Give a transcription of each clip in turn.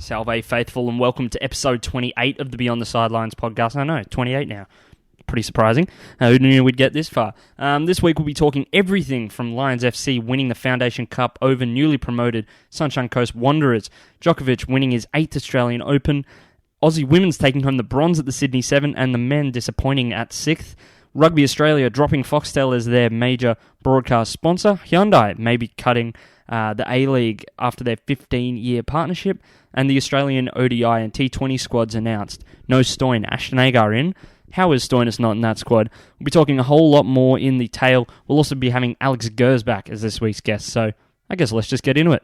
Salve faithful, and welcome to episode 28 of the Beyond the Sidelines podcast. I know, 28 now. Pretty surprising. Who knew we'd get this far? This week we'll be talking everything from Lions FC winning the Foundation Cup over newly promoted Sunshine Coast Wanderers, Djokovic winning his 8th Australian Open, Aussie women's taking home the bronze at the Sydney 7 and the men disappointing at 6th, Rugby Australia dropping Foxtel as their major broadcast sponsor, Hyundai maybe cutting the A-League after their 15-year partnership, and the Australian ODI and T20 squads announced. No Stoyne, Ashton Agar in. How is Stoinis not in that squad? We'll be talking a whole lot more in the tail. We'll also be having Alex Gersbach as this week's guest, so I guess let's just get into it.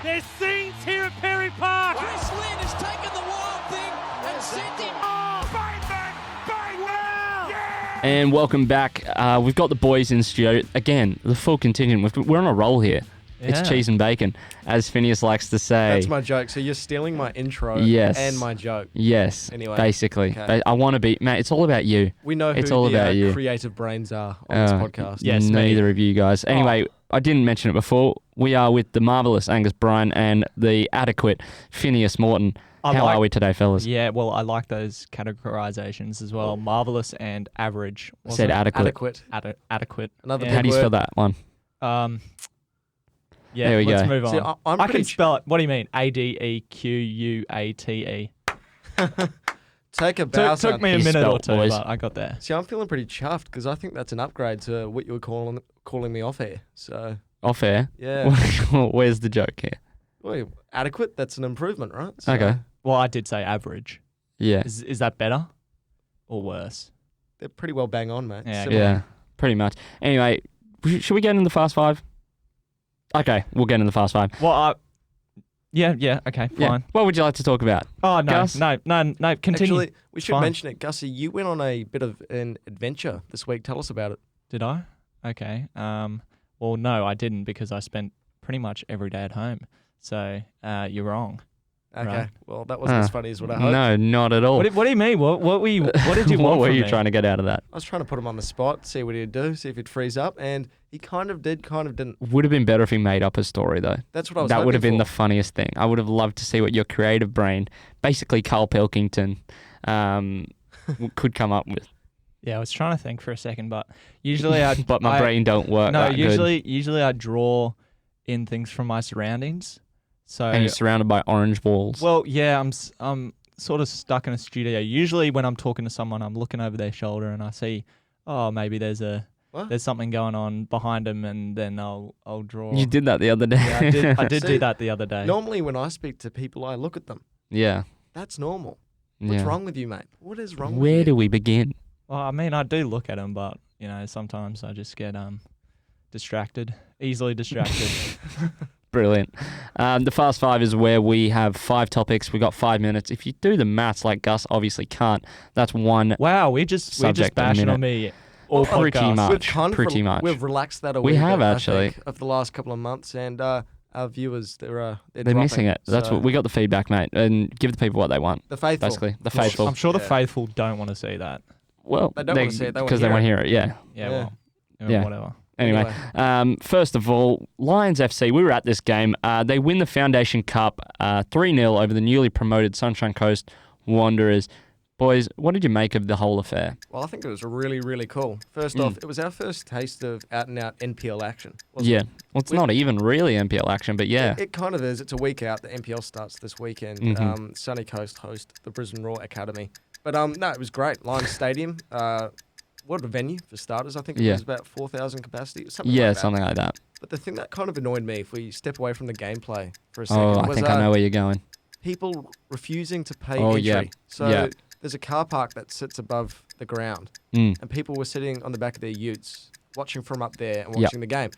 There's scenes here at Perry Park. Chris Lynn has taken the wild thing and sent him. Oh, bang, yeah! And welcome back. We've got the boys in studio. Again, the full contingent. We're on a roll here. Yeah. It's cheese and bacon, as Phineas likes to say. That's my joke. So you're stealing my intro and my joke. Yes, anyway, basically. Okay. I want to be... Matt, it's all about you. We know it's who all the about you. Creative brains are on this podcast. Yes, neither of you guys. Anyway, I didn't mention it before. We are with the marvellous Angus Bryan and the adequate Phineas Morton. How are we today, fellas? Yeah, well, I like those categorizations as well. Marvellous and average. Said adequate. Adequate. Another How do you spell that one? Yeah, there we let's go. move on. See, I can spell it. What do you mean? Adequate. Take a bow. Took me a minute or two, boys. but I got there. See, I'm feeling pretty chuffed because I think that's an upgrade to what you were calling me off air. So off air? Yeah. Where's the joke here? Well, adequate, that's an improvement, right? So okay. Well, I did say average. Yeah. Is that better or worse? They're pretty well bang on, mate. Yeah, yeah, pretty much. Anyway, should we get in the Fast Five? Okay, we'll get in the Fast Five. Well, yeah, okay, fine. Yeah. What would you like to talk about? Oh, no, Gus? no, continue. Actually, we should mention it. Gussie, you went on a bit of an adventure this week. Tell us about it. Did I? Okay. Well, no, I didn't because I spent pretty much every day at home. So, you're wrong. Okay. Right. Well, that wasn't as funny as what I hoped. No, not at all. What do you mean? What did you want What were from you me? trying to get out of that? I was trying to put him on the spot, see what he'd do, see if he'd freeze up, and he kind of did, kind of didn't. Would have been better if he made up a story, though. That's what I was That would have been hoping the funniest thing. I would have loved to see what your creative brain, basically Carl Pilkington, could come up with. Yeah, I was trying to think for a second, but usually But my brain don't work. No, that good. usually I draw in things from my surroundings. So And you're surrounded by orange walls. Well, yeah, I'm sort of stuck in a studio. Usually when I'm talking to someone, I'm looking over their shoulder and I see, maybe there's something going on behind them, and then I'll draw. You did that the other day. Yeah, I did See, do that the other day. Normally, when I speak to people, I look at them. Yeah. That's normal. What's wrong with you, mate? What is wrong with you? Where do we begin? Well, I mean, I do look at them, but sometimes I just get distracted, easily distracted. Brilliant. The Fast Five is where we have 5 topics. We got 5 minutes. If you do the maths like Gus obviously can't, that's one. Wow, we just bashing on me. All pretty podcasts. Pretty much. We've relaxed that a We wee have bit, actually. I think, of the last couple of months, and our viewers, they're missing it. That's what we got the feedback, mate, and give the people what they want. The faithful, basically, the faithful. I'm sure the faithful don't want to see that. Well, they don't want to see it because they want to hear it. Yeah. Yeah. Well, Yeah. whatever. Anyway, first of all, Lions FC, we were at this game. They win the Foundation Cup 3-0 over the newly promoted Sunshine Coast Wanderers. Boys, what did you make of the whole affair? Well, I think it was really, really cool. First off, it was our first taste of out-and-out NPL action. Wasn't it? Well, it's not even really NPL action, but yeah. It kind of is. It's a week out. The NPL starts this weekend. Mm-hmm. Sunny Coast host the Brisbane Roar Academy. But no, it was great. Lions Stadium. What a venue for starters. I think it was about 4,000 capacity. Something like that. But the thing that kind of annoyed me, if we step away from the gameplay for a second, I was think I know where you're going. people refusing to pay entry. Yeah. So there's a car park that sits above the ground, and people were sitting on the back of their utes, watching from up there and watching the game.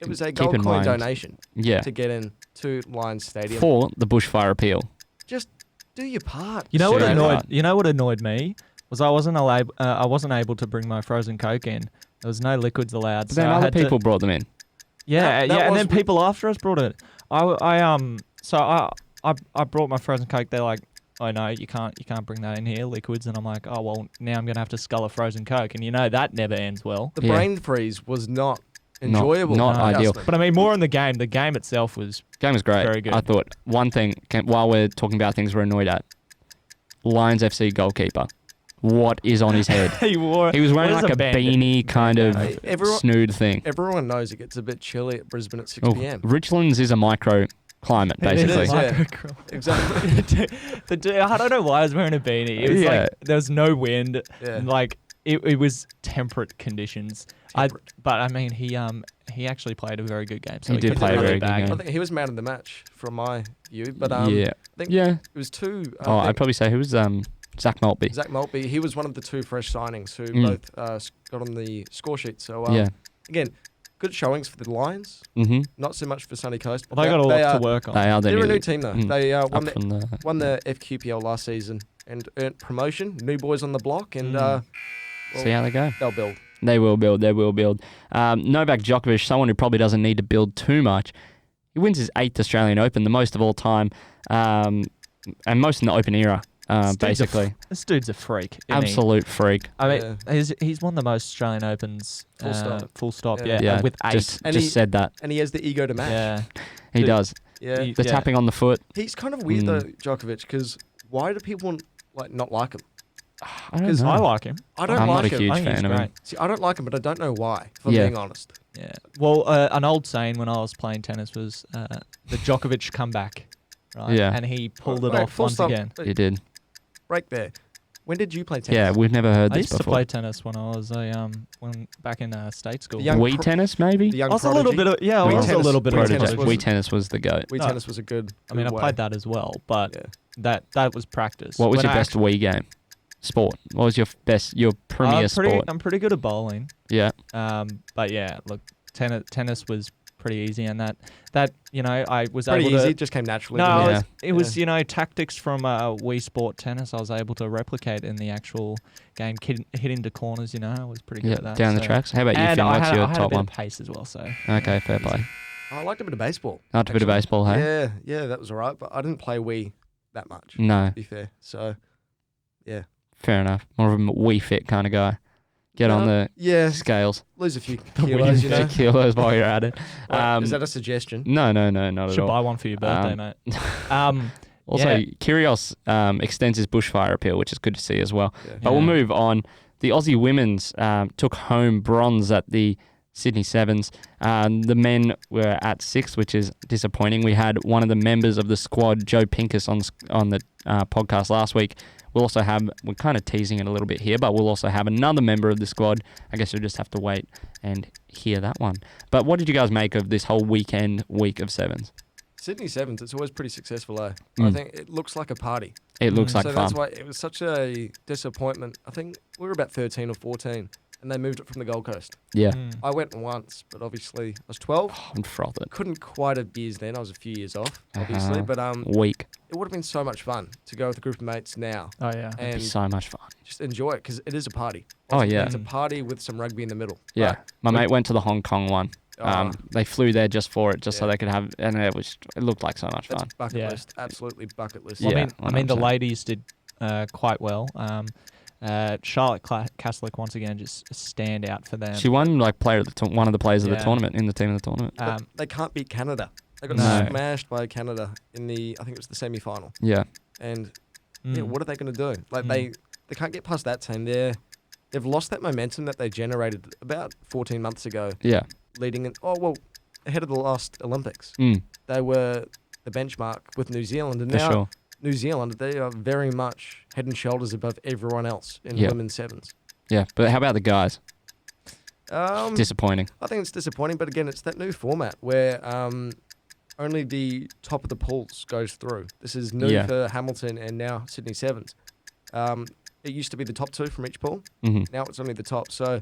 It was a gold coin donation to get in to Lions Stadium. For the bushfire appeal. Just do your part. You know what annoyed me was I wasn't able to bring my frozen Coke in. There was no liquids allowed. But then other people brought them in. And then people after us brought it. I brought my frozen Coke. They're like, oh no, you can't bring that in here, liquids. And I'm like, oh well, now I'm gonna have to scull a frozen Coke, and that never ends well. The brain freeze was not enjoyable. Not ideal. But I mean, more on the game. The game itself was Game was great. Very good. I thought one thing, while we're talking about things we're annoyed at, Lions FC goalkeeper. What is on his head? he was wearing like a beanie kind of snood thing. Everyone knows it gets a bit chilly at Brisbane at 6 p.m. Richlands is a microclimate, basically. The dude, I don't know why I was wearing a beanie. It was like there was no wind. Yeah. Like it was temperate conditions. But I mean, he actually played a very good game. So he did play a very good game. I think he was man of the match from my view. But I think it was two. I'd probably say he was Zach Maltby. Zach Maltby. He was one of the two fresh signings who both got on the score sheet. So again, good showings for the Lions. Mm-hmm. Not so much for Sunny Coast. But they got a lot to work on. They're a new team though. They won the FQPL last season and earned promotion. New boys on the block and see how they go. They'll build. They will build. Novak Djokovic, someone who probably doesn't need to build too much. He wins his 8th Australian Open, the most of all time, and most in the Open era. Basically, this dude's a freak. Absolute freak. I mean, he's won the most Australian Opens. Full stop. Yeah. With 8. Just said that. And he has the ego to match. Yeah, he does. Yeah, the tapping on the foot. He's kind of weird though, Djokovic, because why do people not like him? I don't know. I like him. I don't I'm like not a him. huge fan of him. See, I don't like him, but I don't know why, if I'm being honest. Yeah. Well, an old saying when I was playing tennis was the Djokovic comeback, right? Yeah. And he pulled it off once again. He did. Break there. When did you play tennis? Yeah, we've never heard this before. I used to play tennis when I was back in state school. Wii tennis, maybe? The young I was a little bit of Wii tennis was the goat. Wii tennis was a good I mean, I played that as well, but that was practice. What was your best Wii game? Sport. What was your premier sport? I'm pretty good at bowling. Yeah. But yeah, look, tennis was pretty easy, and that I was pretty able easy. to. It just came naturally. No, it was tactics from Wii Sport tennis. I was able to replicate in the actual game, hit into corners. I was pretty good at that. Down the tracks. How about you, Finn? What's your top one? I had a bit of pace as well. So okay, fair play. I liked a bit of baseball. Liked a bit of baseball, hey? Yeah, that was alright. But I didn't play Wii that much. No. To be fair, so yeah. Fair enough. More of a Wii Fit kind of guy. Get on the scales. Lose a few kilos, kilos while you're at it. Is that a suggestion? No, not at all. Should buy one for your birthday, mate. Also, Kyrgios extends his bushfire appeal, which is good to see as well. Yeah. But we'll move on. The Aussie women's took home bronze at the Sydney Sevens. The men were at 6th, which is disappointing. We had one of the members of the squad, Joe Pincus, on the podcast last week. We're kind of teasing it a little bit here, but we'll also have another member of the squad. I guess you'll just have to wait and hear that one. But what did you guys make of this whole week of Sevens? Sydney Sevens, it's always pretty successful, I think it looks like a party. It looks like fun. So that's why it was such a disappointment. I think we were about 13 or 14, and they moved it from the Gold Coast. Yeah. I went once, but obviously I was 12. Oh, I'm frothed. Couldn't quite have beers then. I was a few years off, obviously. But weak. It would have been so much fun to go with a group of mates now. Oh, yeah. And it'd be so much fun. Just enjoy it, because it is a party. It's a party with some rugby in the middle. Yeah. Right. My mate went to the Hong Kong one. They flew there just for it, so they could have, and it looked like so much fun. Bucket list, absolutely bucket list. Well, I mean, the ladies did quite well. Charlotte Caslick once again just a standout for them. She won one of the players of the tournament in the team of the tournament. But they can't beat Canada. They got smashed by Canada in I think it was the semi-final. Yeah. And what are they going to do? They can't get past that team. They've lost that momentum that they generated about 14 months ago. Yeah. Leading ahead of the last Olympics. They were the benchmark with New Zealand, and now New Zealand, they are very much head and shoulders above everyone else in women's sevens. Yeah, but how about the guys? Disappointing. I think it's disappointing, but again, it's that new format where only the top of the pools goes through. This is new for Hamilton and now Sydney Sevens. It used to be the top 2 from each pool. Mm-hmm. Now it's only the top. So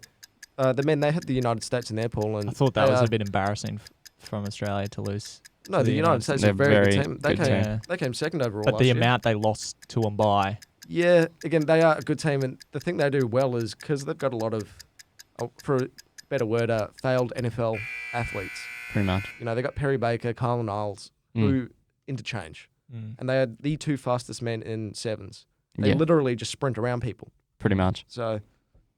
the men, they had the United States in their pool. And I thought that was a bit embarrassing from Australia to lose. No, the United States are a very good team. They came second overall But the amount they lost to them by. Yeah, again, they are a good team. And the thing they do well is because they've got a lot of, for a better word, failed NFL athletes. Pretty much. They got Perry Baker, Kyle Niles, who interchange. And they are the 2 fastest men in sevens. They literally just sprint around people. Pretty much. So,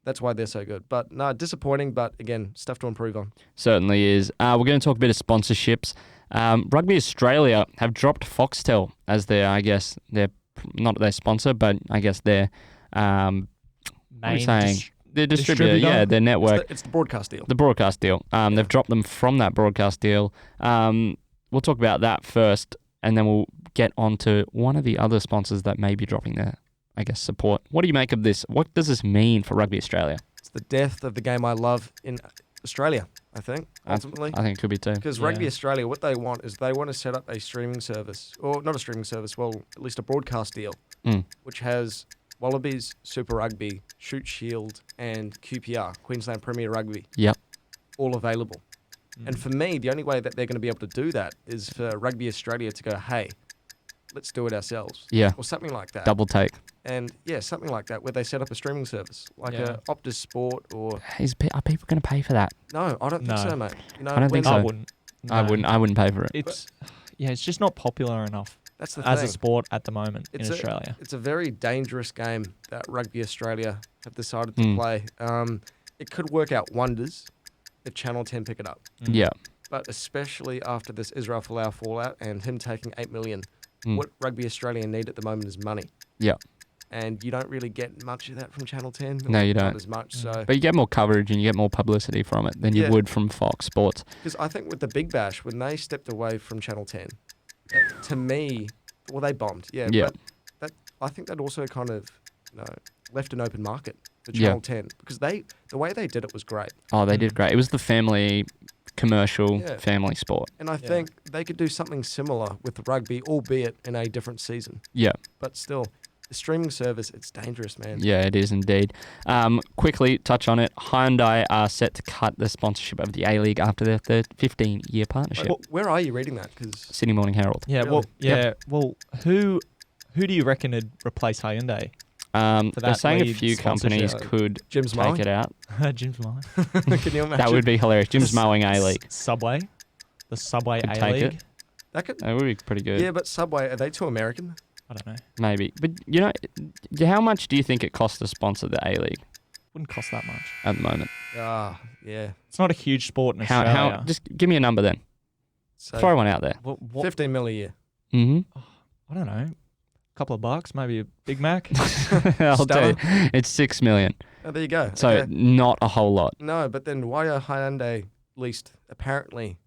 that's why they're so good. But no, disappointing. But again, stuff to improve on. Certainly is. We're going to talk a bit of sponsorships. Rugby Australia have dropped Foxtel as their not their sponsor, but I guess their their distributor, yeah, their network. It's the broadcast deal. The broadcast deal. They've dropped them from that broadcast deal. We'll talk about that first, and then we'll get on to one of the other sponsors that may be dropping their, I guess, support. What do you make of this? What does this mean for Rugby Australia? It's the death of the game I love in Australia, I think, ultimately. I think it could be too. Because Rugby Australia, what they want is they want to set up a streaming service, or not a streaming service, well, at least a broadcast deal, which has Wallabies, Super Rugby, Shoot Shield, and QPR, Queensland Premier Rugby, all available. And for me, the only way that they're going to be able to do that is for Rugby Australia to go, hey, let's do it ourselves. Yeah. Or something like that. Double take. And yeah, something like that, where they set up a streaming service, like a Optus Sport or... Are people going to pay for that? No, I don't think so, mate. You know, I don't think so. I wouldn't. No. I wouldn't pay for it. It's just not popular enough. That's the as thing. a sport at the moment in Australia. It's a very dangerous game that Rugby Australia have decided to play. It could work out wonders if Channel 10 pick it up. Yeah. But especially after this Israel Folau fallout and him taking $8 million, what Rugby Australia need at the moment is money. Yeah. And you don't really get much of that from Channel 10. No, you don't. Not as much. So. But you get more coverage and you get more publicity from it than you would from Fox Sports. Because I think with the Big Bash, when they stepped away from Channel 10, to me, well, they bombed. Yeah. But I think that also kind of left an open market for Channel 10 because the way they did it was great. Oh, they did great. It was the family commercial family sport. And I think they could do something similar with rugby, albeit in a different season. Yeah. But still, the streaming service, it's dangerous, man. Yeah, it is indeed. Quickly touch on it. Hyundai are set to cut the sponsorship of the A-League after their 15-year partnership. Wait, where are you reading that? Cause Sydney Morning Herald. Yeah, really? Well, who do you reckon would replace Hyundai? They're saying a few companies could take it out. Jim's mowing. Can you imagine? That would be hilarious. Jim's mowing A-League. Subway. The Subway Could A-League. take it. That would be pretty good. Yeah, but Subway, are they too American? I don't know. Maybe. But, how much do you think it costs to sponsor the A-League? Wouldn't cost that much. At the moment. Yeah. It's not a huge sport in Australia. Just give me a number then. So throw one out there. 15 mil a year. Mm-hmm. I don't know. Couple of bucks, maybe a Big Mac. I'll tell you, it's 6 million. Oh, there you go. So not a whole lot. No, but then why are Hyundai at least apparently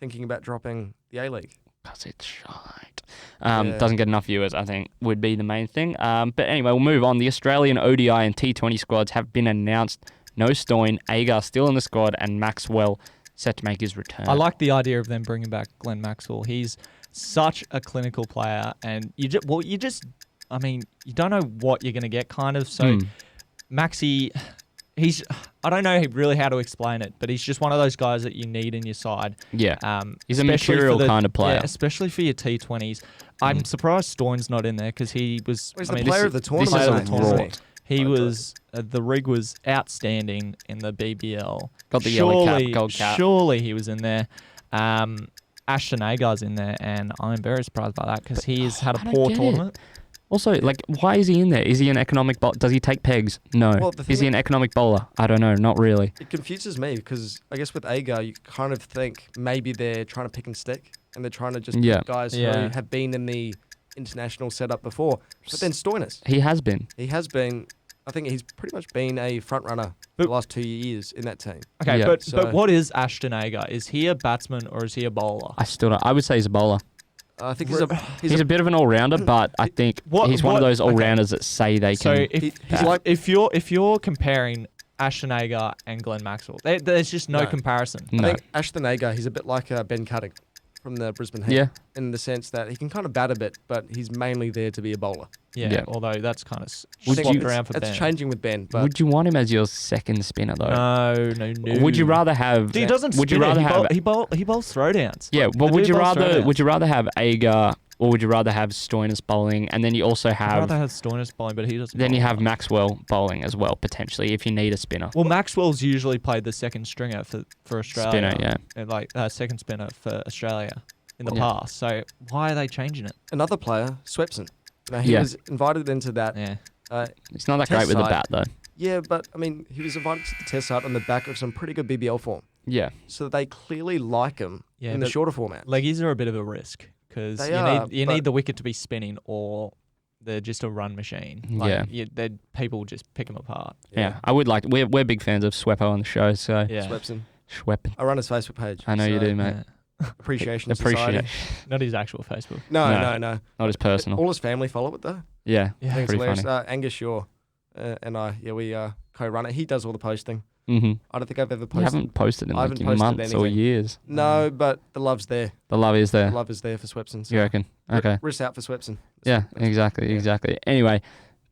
thinking about dropping the A-League? Because it's shite. Doesn't get enough viewers, I think, would be the main thing. But anyway, we'll move on. The Australian ODI and T20 squads have been announced. No Stoyne, Agar still in the squad, and Maxwell set to make his return. I like the idea of them bringing back Glenn Maxwell. He's such a clinical player, and you don't know what you're going to get, kind of. So Maxi, I don't know really how to explain it, but he's just one of those guys that you need in your side. Yeah, he's a material kind of player. Yeah, especially for your T20s. I'm surprised Stoyne's not in there because he was... He's the player of the tournament. He was... the rig was outstanding in the BBL. Got the yellow cap, gold cap. Surely he was in there. Ashton Agar's in there, and I'm very surprised by that because he's had a poor tournament. Also, why is he in there? Is he an economic bowler? Does he take pegs? No. Well, is he an economic bowler? I don't know. Not really. It confuses me because I guess with Agar, you kind of think maybe they're trying to pick and stick and they're trying to just pick guys who have been in the international setup before. But then Stoinis. He has been. I think he's pretty much been a front runner for the last 2 years in that team. Okay, but what is Ashton Agar? Is he a batsman or is he a bowler? I still don't. I would say he's a bowler. I think he's a bit of an all-rounder, but I think he's one of those all-rounders that say they can. So if you're comparing Ashton Agar and Glenn Maxwell, there's just no comparison. I think Ashton Agar, he's a bit like Ben Cutting from the Brisbane Heat, in the sense that he can kind of bat a bit, but he's mainly there to be a bowler. Yeah. Although that's kind of swapped around for Ben. It's changing with Ben. But would you want him as your second spinner though? No. Would you rather have? He doesn't. Would you rather have? He bowls throwdowns. Yeah, but would you rather have Agar or would you rather have Stoinis bowling and then you also have? I'd rather have Stoinis bowling, but he doesn't. Then you have Maxwell bowling as well potentially if you need a spinner. Well, Maxwell's usually played the second stringer for Australia. Spinner, yeah. And second spinner for Australia in the past. So why are they changing it? Another player, Swepson. He was invited into that. Yeah. It's not that great with the bat though. Yeah, but I mean, he was invited to the test side on the back of some pretty good BBL form. Yeah. So they clearly like him in the shorter format. Leggies are a bit of a risk because you need the wicket to be spinning or they're just a run machine. People just pick them apart. Yeah. I would like. We're big fans of Sweppo on the show, so Swepson. Schweppen. I run his Facebook page. I know you do, mate. Appreciation Society. Not his actual Facebook. No. Not his personal. All his family follow it though. Yeah. I think it's pretty hilarious. funny. Angus Shaw and I, we co-run it. He does all the posting. Mm-hmm. I don't think I've ever posted. You haven't posted in like months anything. or years. No, but the love's there. The love is there. The love is there for Swepson. So You reckon? Okay. Wrist out for Swepson. Yeah, exactly. Anyway,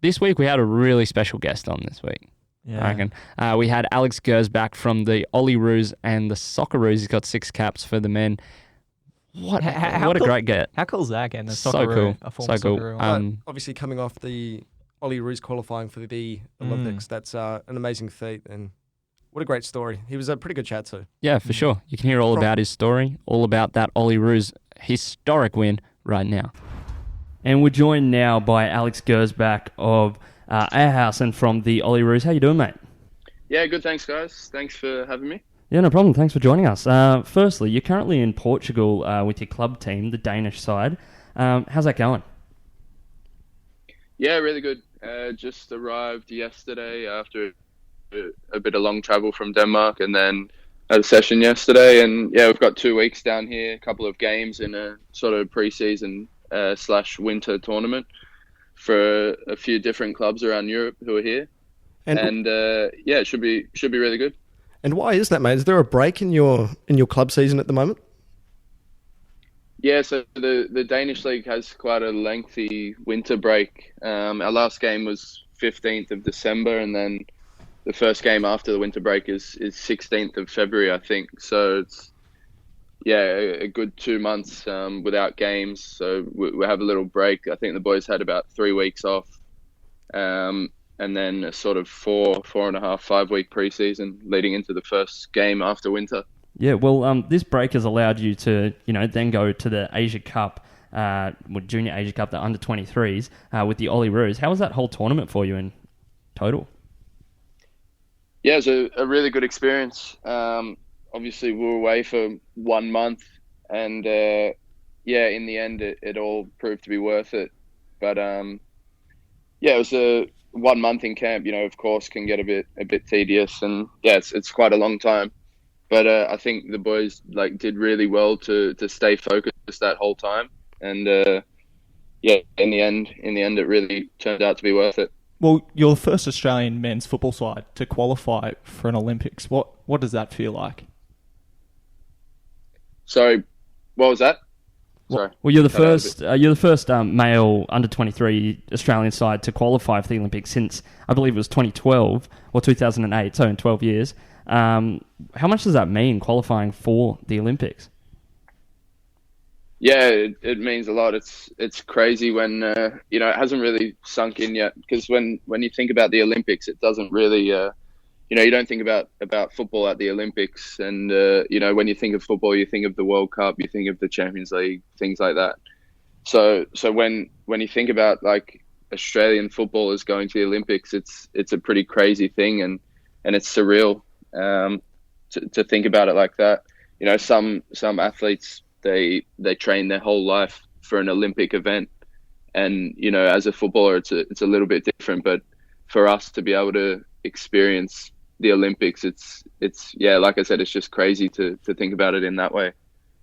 this week we had a really special guest on this week. Yeah. I reckon. We had Alex Gersbach from the Olyroos and the Socceroos. He's got 6 caps for the men. What a great get. How cool is that getting a So Socceroo, cool. a former So cool. Socceroo? Obviously, coming off the Olyroos qualifying for the Olympics, that's an amazing feat, and what a great story. He was a pretty good chat too. Yeah, for sure. You can hear all about his story, all about that Olyroos historic win right now. And we're joined now by Alex Gersbach of Aarhus and from the Olyroos. How you doing, mate? Yeah, good. Thanks, guys. Thanks for having me. Yeah, no problem. Thanks for joining us. Firstly, you're currently in Portugal with your club team, the Danish side. How's that going? Yeah, really good. Just arrived yesterday after a bit of long travel from Denmark, and then had a session yesterday. And yeah, we've got 2 weeks down here, a couple of games in a sort of pre-season / winter tournament for a few different clubs around Europe who are here. And yeah, it should be really good. And why is that, mate? Is there a break in your club season at the moment? Yeah, so the Danish league has quite a lengthy winter break. Our last game was 15th of December, and then the first game after the winter break is 16th of February, I think. So it's a good 2 months without games. So we have a little break. I think the boys had about 3 weeks off. And then a sort of 4.5, 5 week preseason leading into the first game after winter. Yeah, well, this break has allowed you to, then go to the Asia Cup, Junior Asia Cup, the under-23s, with the Olyroos. How was that whole tournament for you in total? Yeah, it was a really good experience. Obviously, we were away for 1 month, and in the end, it all proved to be worth it. But it was a 1 month in camp. Of course, can get a bit tedious, and it's quite a long time. But I think the boys did really well to stay focused that whole time, and in the end, it really turned out to be worth it. Well, you're the first Australian men's football side to qualify for an Olympics. What does that feel like? Sorry, what was that? Sorry. Well, you're the first. You're the first male under-23 Australian side to qualify for the Olympics since I believe it was 2012 or 2008. So in 12 years. How much does that mean qualifying for the Olympics? Yeah, it means a lot. It's crazy when it hasn't really sunk in yet, because when you think about the Olympics, it doesn't really you don't think about football at the Olympics, and when you think of football, you think of the World Cup, you think of the Champions League, things like that. So when you think about Australian football is going to the Olympics, it's a pretty crazy thing, and it's surreal to think about it like that. Some athletes they train their whole life for an Olympic event, and as a footballer it's a little bit different. But for us to be able to experience the Olympics, it's like I said, it's just crazy to think about it in that way.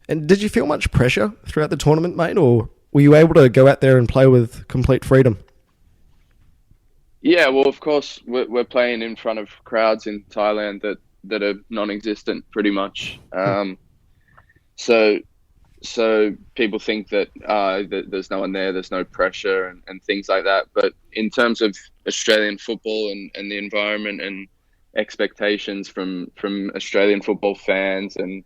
And did you feel much pressure throughout the tournament, mate, or were you able to go out there and play with complete freedom? Yeah, well, of course, we're playing in front of crowds in Thailand that are non-existent, pretty much. So people think that there's no one there, there's no pressure and things like that. But in terms of Australian football and the environment and expectations from Australian football fans and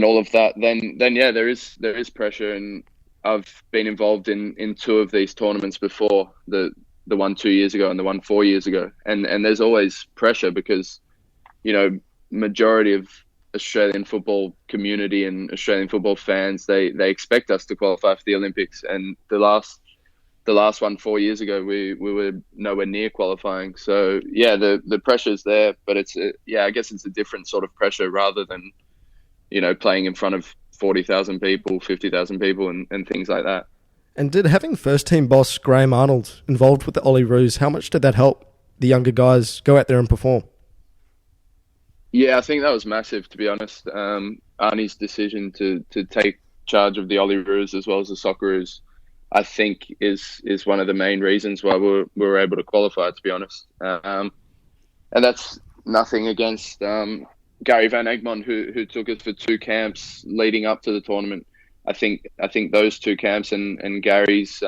all of that, then yeah, there is pressure. And I've been involved in 2 of these tournaments before, the one 2 years ago and the one 4 years ago. And there's always pressure because, majority of Australian football community and Australian football fans, they expect us to qualify for the Olympics. And the last the last one 4 years ago, we were nowhere near qualifying. So yeah, the pressure's there, but I guess it's a different sort of pressure rather than, playing in front of 40,000 people, 50,000 people and things like that. And did having first team boss Graham Arnold involved with the Olyroos, how much did that help the younger guys go out there and perform? Yeah, I think that was massive, to be honest. Arnie's decision to take charge of the Olyroos as well as the Socceroos, I think is one of the main reasons why we were able to qualify, to be honest. And that's nothing against Gary Van Egmond, who took us for 2 camps leading up to the tournament. I think those 2 camps and Gary's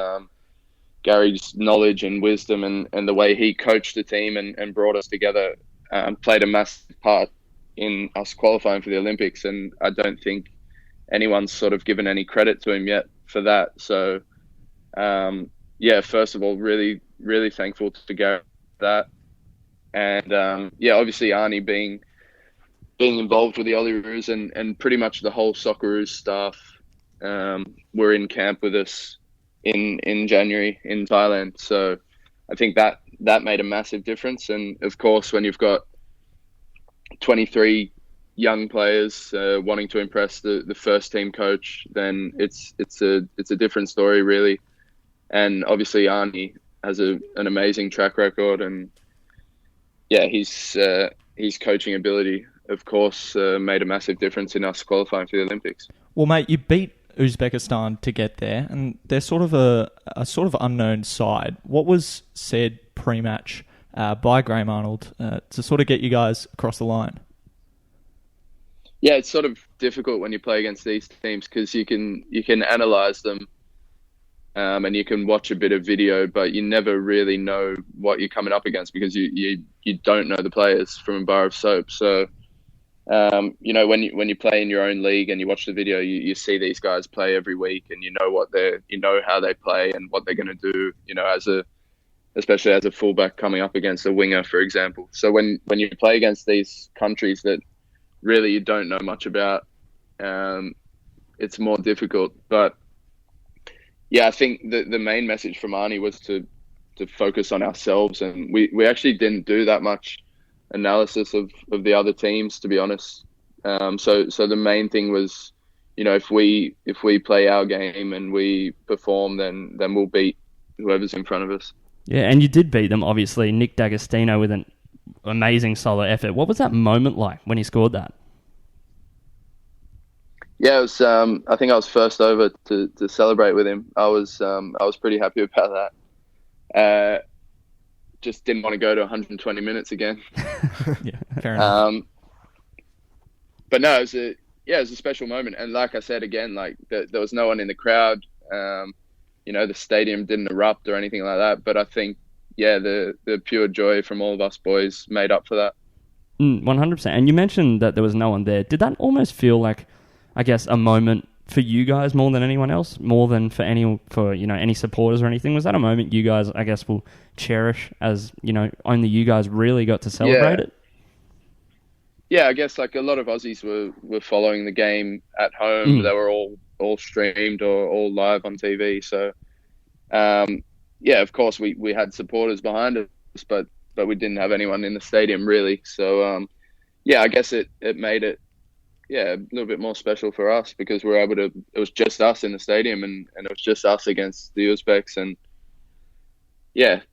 knowledge and wisdom and the way he coached the team and brought us together played a massive part in us qualifying for the Olympics. And I don't think anyone's sort of given any credit to him yet for that. So, first of all, really, really thankful to Gary for that. And, obviously Arnie being involved with the Olyroos and pretty much the whole Socceroos staff were in camp with us in January in Thailand. So I think that made a massive difference. And of course, when you've got 23 young players wanting to impress the first team coach, then it's a different story, really. And obviously Arnie has an amazing track record, and his coaching ability, of course, made a massive difference in us qualifying for the Olympics. Well, mate, you beat Uzbekistan to get there, and they're sort of a sort of unknown side. What was said pre-match by Graham Arnold to sort of get you guys across the line? Yeah, it's sort of difficult when you play against these teams because you can analyze them and you can watch a bit of video, but you never really know what you're coming up against because you don't know the players from a bar of soap. So when you play in your own league and you watch the video, you see these guys play every week, and you know how they play and what they're going to do. Especially as a fullback coming up against a winger, for example. So when you play against these countries that really you don't know much about, it's more difficult. But yeah, I think the main message from Arnie was to focus on ourselves, and we actually didn't do that much analysis of the other teams, to be honest. So the main thing was, if we play our game and we perform, then we'll beat whoever's in front of us. Yeah, and you did beat them, obviously. Nick D'Agostino with an amazing solo effort. What was that moment like when he scored that? Yeah, it was. I think I was first over to celebrate with him. I was pretty happy about that. Just didn't want to go to 120 minutes again. Yeah, fair enough. But no, it was a special moment. And like I said again, like there was no one in the crowd. The stadium didn't erupt or anything like that. But I think, the pure joy from all of us boys made up for that. 100%. And you mentioned that there was no one there. Did that almost feel like, I guess, a moment for you guys more than anyone else, more than for any supporters or anything? Was that a moment you guys, I guess, will cherish as, only you guys really got to celebrate it? Yeah, I guess like a lot of Aussies were following the game at home. They were all streamed or all live on TV. So, of course we had supporters behind us, but we didn't have anyone in the stadium really. So, I guess it made it, a little bit more special for us because we were able to, it was just us in the stadium and it was just us against the Uzbeks. And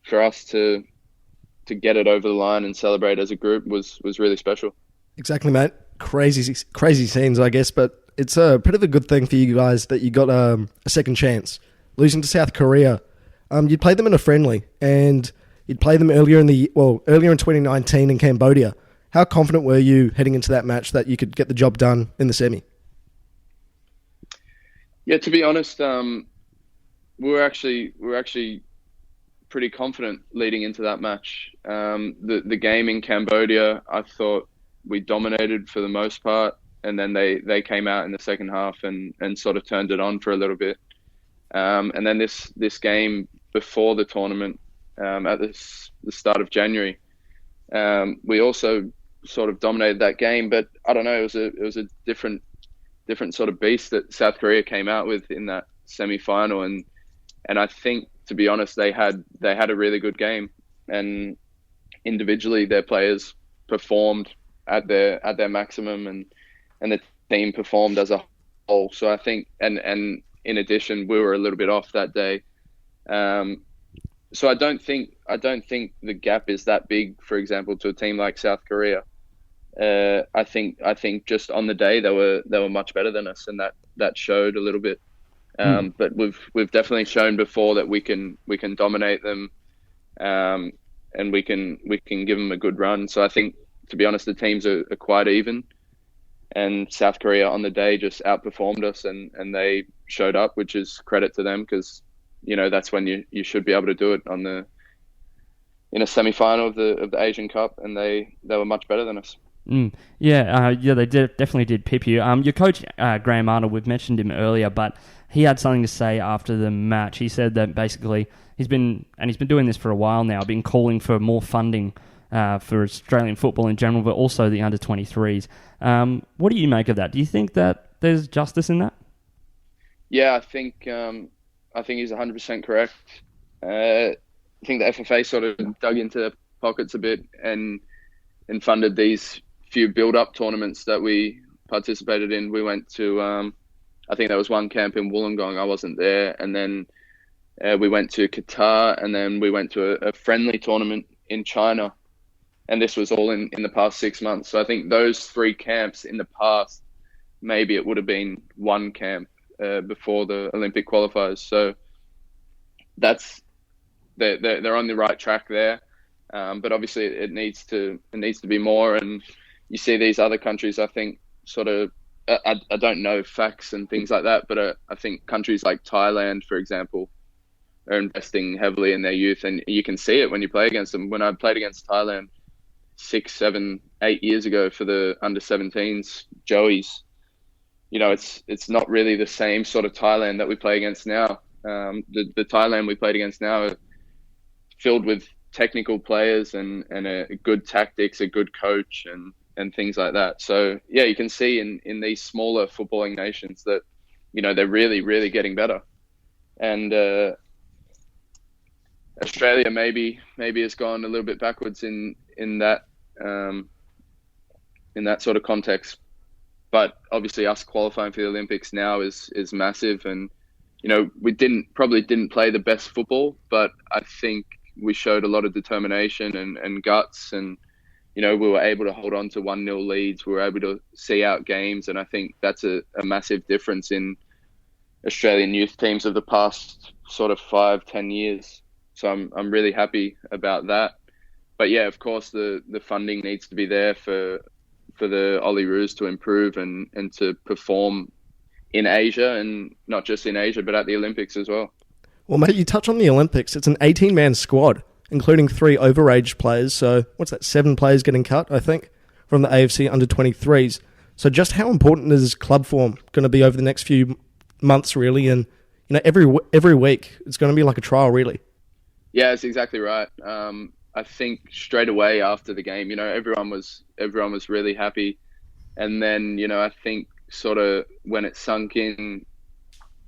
for us to get it over the line and celebrate as a group was really special. Exactly, mate. Crazy scenes, I guess, but it's a bit of a good thing for you guys that you got a second chance. Losing to South Korea, you'd played them in a friendly, and you'd played them earlier in 2019 in Cambodia. How confident were you heading into that match that you could get the job done in the semi? Yeah, to be honest, we were actually pretty confident leading into that match. The game in Cambodia, I thought we dominated for the most part, and then they came out in the second half and sort of turned it on for a little bit. And then this game before the tournament, at the start of January, we also sort of dominated that game. But I don't know, it was a different sort of beast that South Korea came out with in that semi-final, and I think to be honest, they had a really good game, and individually their players performed at their maximum, and the team performed as a whole. So I think, and in addition, we were a little bit off that day. So I don't think the gap is that big, for example, to a team like South Korea. I think just on the day they were much better than us, and that showed a little bit. But we've definitely shown before that we can dominate them, and we can give them a good run. So I think, to be honest, the teams are quite even, and South Korea on the day just outperformed us, and they showed up, which is credit to them, because that's when you should be able to do it in a semi-final of the Asian Cup, and they were much better than us. Yeah, they definitely did pip you. Your coach, Graham Arnold, we've mentioned him earlier, but he had something to say after the match. He said that basically he's been doing this for a while now, been calling for more funding for Australian football in general, but also the under-23s. What do you make of that? Do you think that there's justice in that? Yeah, I think he's 100% correct. I think the FFA sort of dug into their pockets a bit and funded these few build-up tournaments that we participated in. We went to, I think there was one camp in Wollongong. I wasn't there. And then we went to Qatar, and then we went to a friendly tournament in China. And this was all in the past 6 months. So I think those 3 camps in the past, maybe it would have been one camp before the Olympic qualifiers. So they're on the right track there. But obviously it needs to be more. And you see these other countries, I think, sort of, I don't know facts and things like that, but I think countries like Thailand, for example, are investing heavily in their youth, and you can see it when you play against them. When I played against Thailand 6, 7, 8 years ago for the under-17s, Joey's, it's not really the same sort of Thailand that we play against now. The Thailand we played against now are filled with technical players and a good tactics, a good coach, and things like that. So yeah, you can see in these smaller footballing nations that they're really, really getting better. And Australia maybe has gone a little bit backwards in that sort of context. But obviously, us qualifying for the Olympics now is massive, and we probably didn't play the best football, but I think we showed a lot of determination and guts, and we were able to hold on to 1-0 leads. We were able to see out games, and I think that's a massive difference in Australian youth teams of the past sort of 5-10 years. So I'm really happy about that. But yeah, of course, the funding needs to be there for the Olyroos to improve and to perform in Asia, and not just in Asia, but at the Olympics as well. Well, mate, you touch on the Olympics. It's an 18-man squad, including 3 overage players. So what's that, 7 players getting cut, I think, from the AFC under-23s. So just how important is club form going to be over the next few months, really? And every week it's going to be like a trial, really. Yeah, that's exactly right. I think straight away after the game, everyone was really happy, and then I think sort of when it sunk in,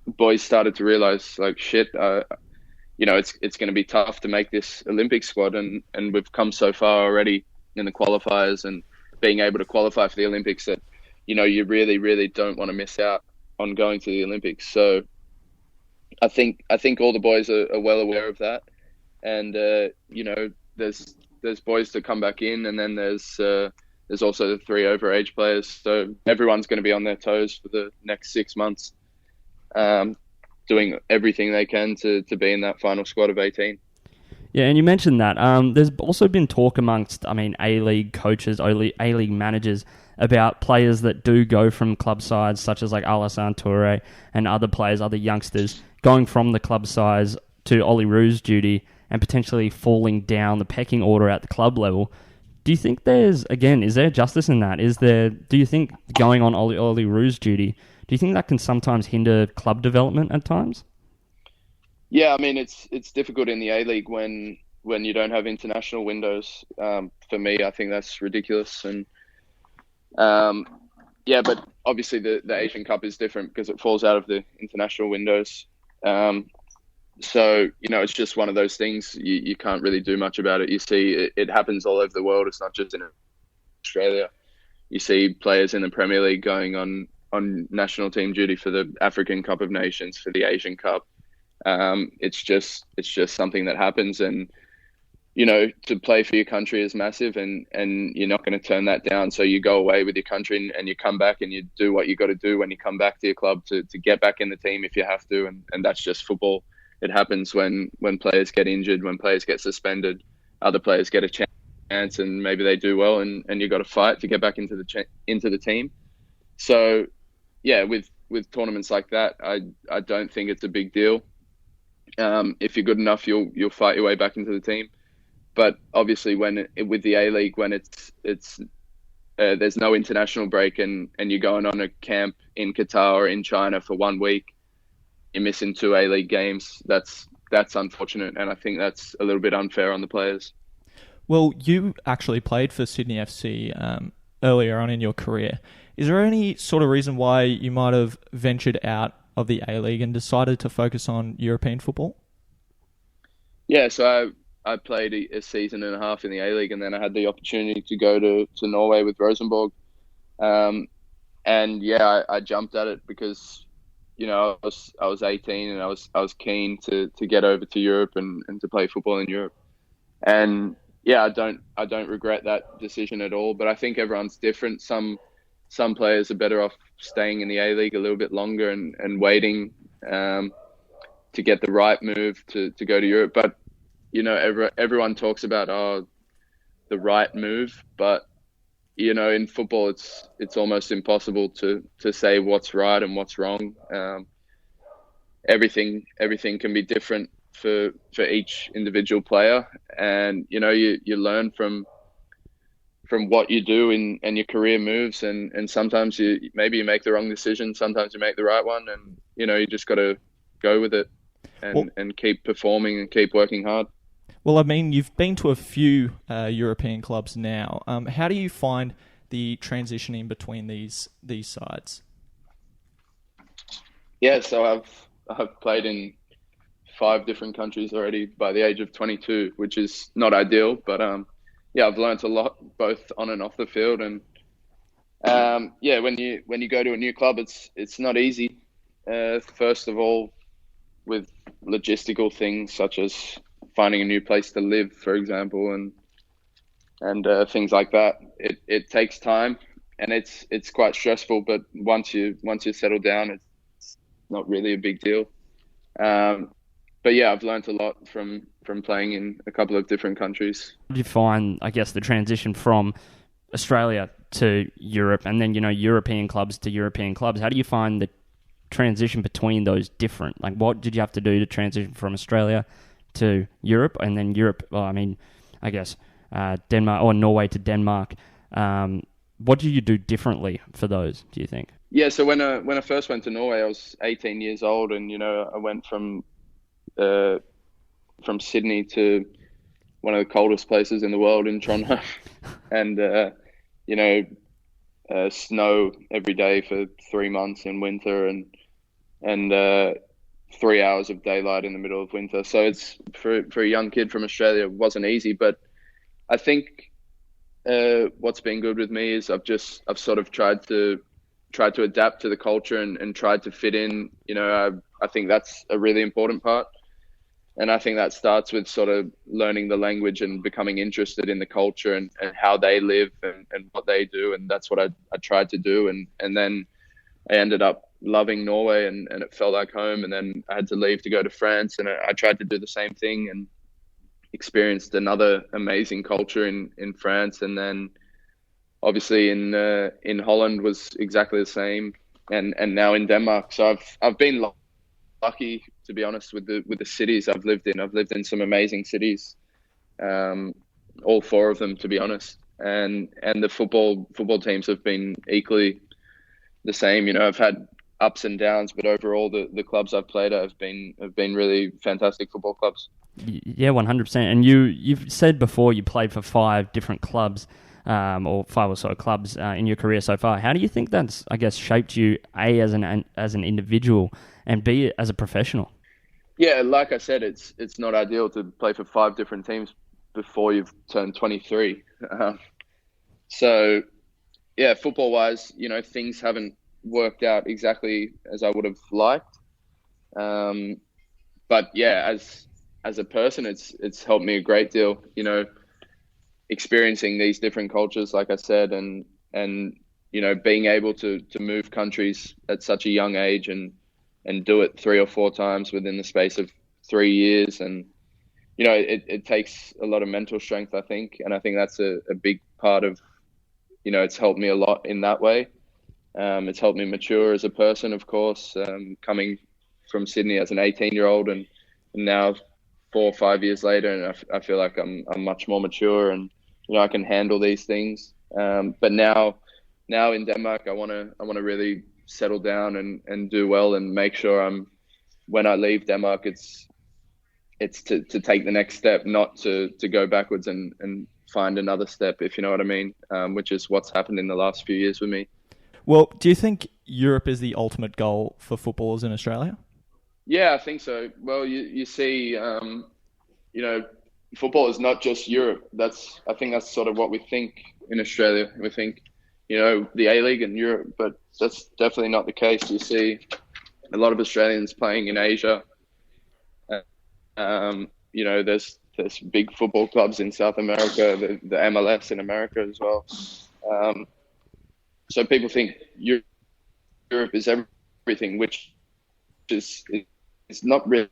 boys started to realize, like, shit, it's going to be tough to make this Olympic squad, and we've come so far already in the qualifiers and being able to qualify for the Olympics that you really, really don't want to miss out on going to the Olympics. So I think all the boys are well aware of that, and there's boys to come back in, and then there's also the 3 overage players. So everyone's going to be on their toes for the next 6 months, doing everything they can to be in that final squad of 18. Yeah, and you mentioned that. There's also been talk amongst, A-League coaches, A-League managers, about players that do go from club sides, such as like Alassane Touré and other players, other youngsters, going from the club sides to Olyroos duty and potentially falling down the pecking order at the club level. Do you think is there justice in that? Do you think going on Olyroos duty, do you think that can sometimes hinder club development at times? Yeah, it's difficult in the A-League when you don't have international windows. For me, I think that's ridiculous. And but obviously the Asian Cup is different because it falls out of the international windows. So, it's just one of those things. You can't really do much about it. You see it happens all over the world. It's not just in Australia. You see players in the Premier League going on national team duty for the African Cup of Nations, for the Asian Cup. It's just something that happens, and to play for your country is massive, and you're not going to turn that down. So you go away with your country and you come back and you do what you got to do when you come back to your club to get back in the team if you have to, and that's just football. It happens when players get injured, when players get suspended, other players get a chance and maybe they do well, and you got to fight to get back into the team. So yeah, with tournaments like that, I don't think it's a big deal. If you're good enough, you'll fight your way back into the team. But obviously, with the A-League, when it's there's no international break and you're going on a camp in Qatar or in China for 1 week, you're missing 2 A-League games. That's unfortunate, and I think that's a little bit unfair on the players. Well, you actually played for Sydney FC earlier on in your career. Is there any sort of reason why you might have ventured out of the A-League and decided to focus on European football? Yeah, so I played a season and a half in the A-League, and then I had the opportunity to go to Norway with Rosenborg. And yeah, I jumped at it because, I was 18 and I was keen to get over to Europe and to play football in Europe. And yeah, I don't regret that decision at all, but I think everyone's different. Some players are better off staying in the A-League a little bit longer and waiting to get the right move to go to Europe. But everyone talks about the right move, but in football it's almost impossible to say what's right and what's wrong. Everything can be different for each individual player, and you learn from what you do and your career moves, and sometimes you make the wrong decision, sometimes you make the right one, and you just got to go with it and keep performing and keep working hard. Well, I mean, you've been to a few European clubs now. How do you find the transitioning between these sides? Yeah, so I've played in 5 different countries already by the age of 22, which is not ideal, but yeah, I've learnt a lot both on and off the field, and yeah, when you go to a new club, it's not easy. First of all, with logistical things such as finding a new place to live, for example, and things like that. It takes time, and it's quite stressful. But once you settle down, it's not really a big deal. But yeah, I've learnt a lot from playing in a couple of different countries. How do you find, I guess, the transition from Australia to Europe, and then European clubs to European clubs? How do you find the transition between those different? Like, what did you have to do to transition from Australia to Europe, and then Europe? Well, I mean, I guess Denmark or Norway to Denmark. What do you do differently for those, do you think? Yeah, so when I first went to Norway, I was 18 years old, and I went from Sydney to one of the coldest places in the world in Trondheim, and snow every day for 3 months in winter, and 3 hours of daylight in the middle of winter. So it's for a young kid from Australia, it wasn't easy. But I think what's been good with me is I've sort of tried to adapt to the culture and tried to fit in. I think that's a really important part. And I think that starts with sort of learning the language and becoming interested in the culture and how they live and what they do. And that's what I tried to do. And then I ended up loving Norway, and it felt like home. And then I had to leave to go to France, and I tried to do the same thing and experienced another amazing culture in France. And then obviously in Holland was exactly the same, and now in Denmark. So I've been lucky, to be honest, with the cities I've lived in. I've lived in some amazing cities, all 4 of them, to be honest. And the football teams have been equally the same. I've had ups and downs, but overall the clubs I've played at have been really fantastic football clubs. Yeah, 100%. And you've said before you played for 5 different clubs, or 5 or so clubs in your career so far. How do you think that's, I guess, shaped you, A, as an individual, and B, as a professional? Yeah, like I said, it's not ideal to play for 5 different teams before you've turned 23. So, yeah, football-wise, things haven't worked out exactly as I would have liked. But yeah, as a person, it's helped me a great deal. Experiencing these different cultures, like I said, and being able to move countries at such a young age and do it 3 or 4 times within the space of 3 years. And, it takes a lot of mental strength, I think. And I think that's a big part of, it's helped me a lot in that way. It's helped me mature as a person, of course, coming from Sydney as an 18-year-old and now 4 or 5 years later. And I feel like I'm much more mature and, I can handle these things. But now in Denmark, I want to really settle down and do well and make sure when I leave Denmark, it's to take the next step, not to go backwards and find another step, if you know what I mean, which is what's happened in the last few years with me. Well, do you think Europe is the ultimate goal for footballers in Australia? Yeah, I think so. Well, you see, football is not just Europe. I think that's sort of what we think in Australia. We think, the A-League in Europe, but that's definitely not the case. You see a lot of Australians playing in Asia. There's big football clubs in South America, the MLS in America as well. So people think Europe is everything, which is not really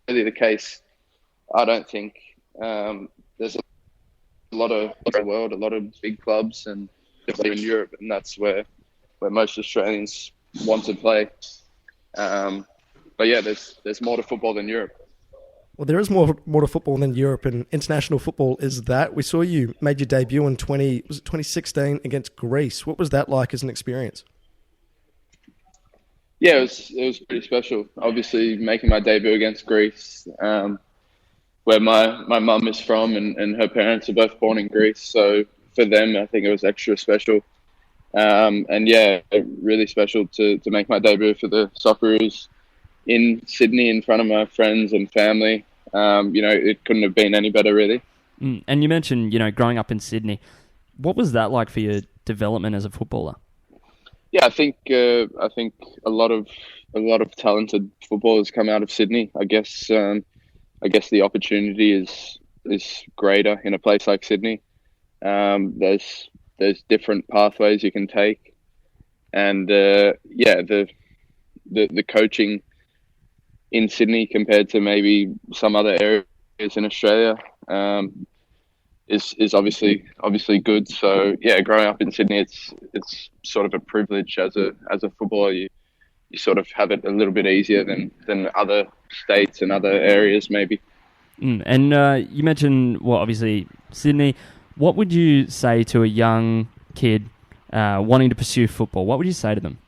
the case. I don't think. There's a lot of the world, a lot of big clubs, and definitely in Europe, and that's where most Australians want to play. But yeah, there's more to football than Europe. Well, there is more to football than Europe, and international football is that. We saw you made your debut in 2016 against Greece. What was that like as an experience? Yeah, it was pretty special. Obviously, making my debut against Greece, where my mum is from, and her parents are both born in Greece. So for them, I think it was extra special. And yeah, really special to make my debut for the Socceroos in Sydney in front of my friends and family. It couldn't have been any better, really. And you mentioned, growing up in Sydney. What was that like for your development as a footballer? Yeah, I think a lot of talented footballers come out of Sydney. I guess the opportunity is greater in a place like Sydney. There's different pathways you can take, and the coaching in Sydney compared to maybe some other areas in Australia is obviously good. So yeah, growing up in Sydney, it's sort of a privilege as a footballer. You sort of have it a little bit easier than other states and other areas maybe. And you mentioned, obviously Sydney. What would you say to a young kid wanting to pursue football? What would you say to them?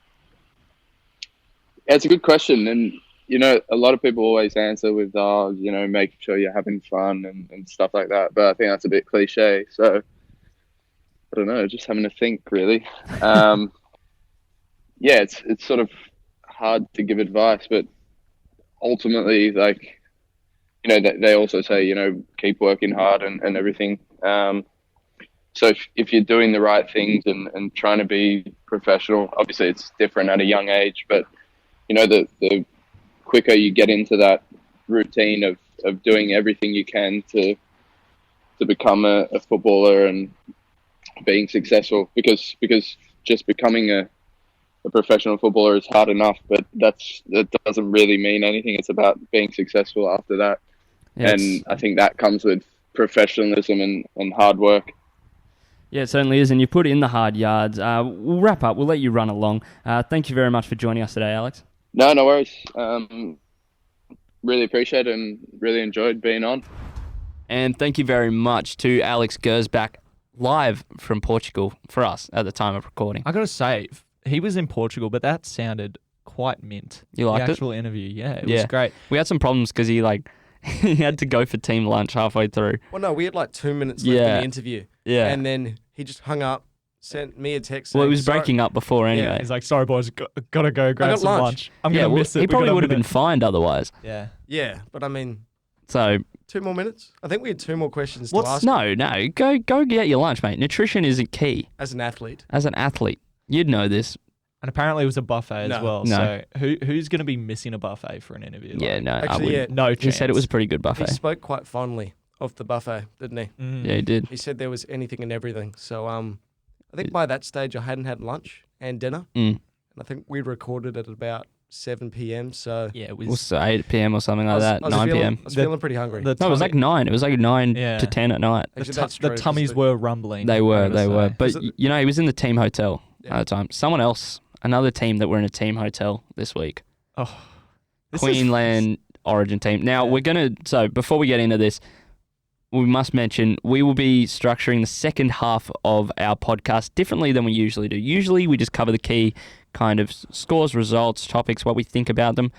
Yeah, it's a good question. And, a lot of people always answer with, make sure you're having fun and stuff like that. But I think that's a bit cliche. So, I don't know, just having to think, really. Yeah, it's sort of hard to give advice. But ultimately, they also say, keep working hard and everything. So if you're doing the right things and trying to be professional, obviously it's different at a young age, but the quicker you get into that routine of doing everything you can to become a footballer and being successful, because just becoming a professional footballer is hard enough, but that doesn't really mean anything. It's about being successful after that. Yes. And I think that comes with professionalism and hard work. Yeah, it certainly is, and you put in the hard yards. We'll wrap up. We'll let you run along. Thank you very much for joining us today, Alex. No worries. Really appreciate it and really enjoyed being on. And thank you very much to Alex Gersbach, live from Portugal for us at the time of recording. I got to say, he was in Portugal, but that sounded quite mint. You liked it? The actual interview, yeah, it was great. We had some problems because he had to go for team lunch halfway through. Well, no, we had 2 minutes left in the interview. Yeah. And then he just hung up, sent me a text. Well, it saying, was "Sorry." breaking up before anyway. He's like, sorry, boys, gotta go grab got some lunch. lunch. I'm Yeah, going to well, miss it. he We probably got a would have been minute." fined otherwise. Yeah. Yeah, but I mean, So 2 more minutes. I think we had 2 more questions to what's ask. no? Go get your lunch, mate. Nutrition isn't key As an athlete, as an athlete. You'd know this. And apparently it was a buffet No. as well. No. So who's going to be missing a buffet for an interview? Yeah, Like, no. I actually, wouldn't. yeah, No He chance. said it was a pretty good he buffet. spoke quite fondly of the buffet, didn't he? Yeah, he did. He said there was anything and everything. So I think by that stage I hadn't had lunch and dinner, Mm. and I think we recorded at about 7 p.m. So Yeah, it It was was. 8 p.m. or something like that. 9 feeling, p.m. I was The- feeling pretty hungry. the No, it was like 9. It was like 9 Yeah. to 10 at night. Actually, The, that's the true, 'cause tummies were rumbling. They I were. gotta say. But, Is it- you know, he was in the team hotel Yeah. at the time. Someone else, another team that were in a team hotel this week. Oh, this is- Queensland Origin team. Now, Yeah. we're going to... So, before we get into this, we must mention we will be structuring the second half of our podcast differently than we usually do. Usually, we just cover the key kind of scores, results, topics, what we think about them.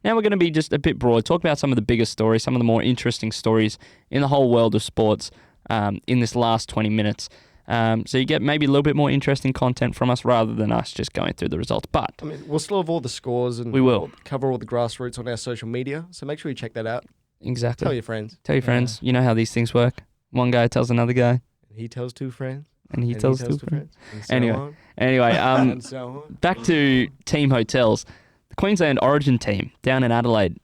Now we're going to be just a bit broad, talk about some of the biggest stories, some of the more interesting stories in the whole world of sports in this last 20 minutes. So you get maybe a little bit more interesting content from us rather than us just going through the results. But I mean, we'll still have all the scores and We will. cover all the grassroots on our social media. So make sure you check that out. exactly. Tell your friends. Tell your friends. You know how these things work. One guy tells another guy, He tells 2 friends. and he and tells two friends. And so Anyway. on, Anyway, and so on. back to team hotels. The Queensland Origin team down in Adelaide,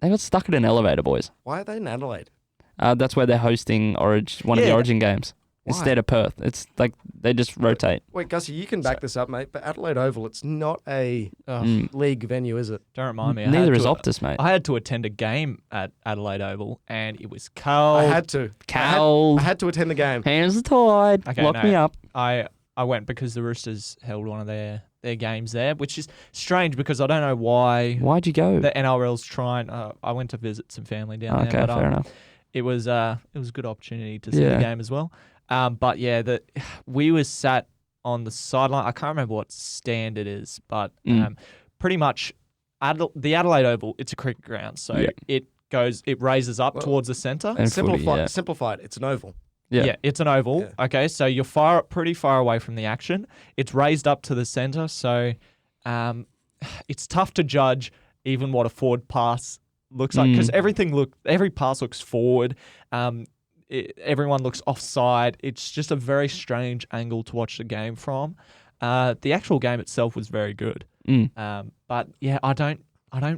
they got stuck at an elevator, boys. Why are they in Adelaide? That's where they're hosting one of the Yeah. Origin games Why? instead of Perth. It's like they just rotate. Wait, Gussie, you can back this up, mate. But Adelaide Oval, it's not a Mm. league venue, is it? Don't remind me. Neither is Optus, mate. I had to attend a game at Adelaide Oval, and it was cold. I had to. Cold. I had to attend the game. Hands are tied. Okay, Lock no. me up. I went because the Roosters held one of their games there, which is strange because I don't know why Why'd you go? the NRL's trying. I went to visit some family down Okay, there. But, fair enough. It was a good opportunity to see Yeah. the game as well. But yeah, we were sat on the sideline. I can't remember what stand it is, but pretty much the Adelaide Oval. It's a cricket ground, so Yeah. it raises up Well, towards the centre. And footy, yeah. Simplified. It's an oval. Yeah. It's an oval. Yeah. Okay, so you're pretty far away from the action. It's raised up to the centre, so it's tough to judge even what a forward pass looks like because every pass looks forward. Everyone looks offside. It's just a very strange angle to watch the game from. The actual game itself was very good, but yeah, I don't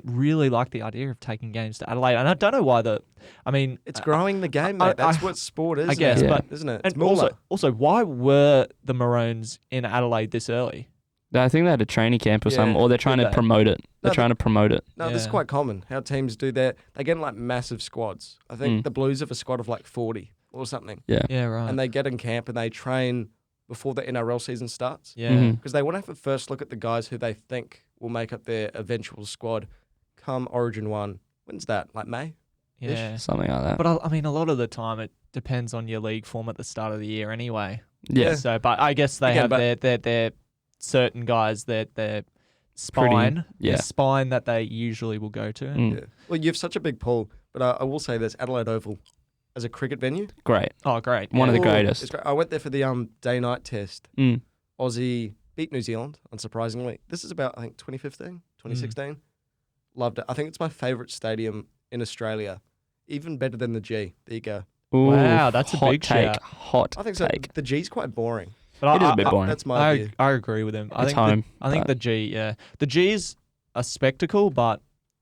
really like the idea of taking games to Adelaide, and I don't know why. It's growing the game, mate. That's what sport is. I guess, now, but isn't it? It's and also, moolah. why were the Maroons in Adelaide this early? I think they had a training camp or Yeah. something, or they're trying Did to they? promote it. They're No, trying to promote it. No, this is Yeah. quite common. How teams do that. They get in like massive squads. I think the Blues have a squad of like 40 or something. Yeah. Yeah, right. And they get in camp and they train before the NRL season starts. yeah, Mhm. Because they want to have a first look at the guys who they think will make up their eventual squad come Origin 1. When's that? Like May? yeah. Something like that. But I mean, a lot of the time it depends on your league form at the start of the year, anyway. yeah. So, but I guess they Again, have their certain guys their spine, yeah. their spine that they usually will go to. Mm. Yeah. Well, you have such a big pool, but I will say this: Adelaide Oval as a cricket venue, Great. Oh, great! One of the Ooh, greatest. it's great. I went there for the day-night test. Mm. Aussie beat New Zealand, unsurprisingly. This is about, I think, 2015, 2016. Loved it. I think it's my favourite stadium in Australia. Even better than the G. There you go. Ooh, Wow, that's a hot big take. shout. Hot I think so. take. The G's quite boring. But It is a bit boring. That's my view. I agree with him. I It's think home, I think but- the G, the G's a spectacle, but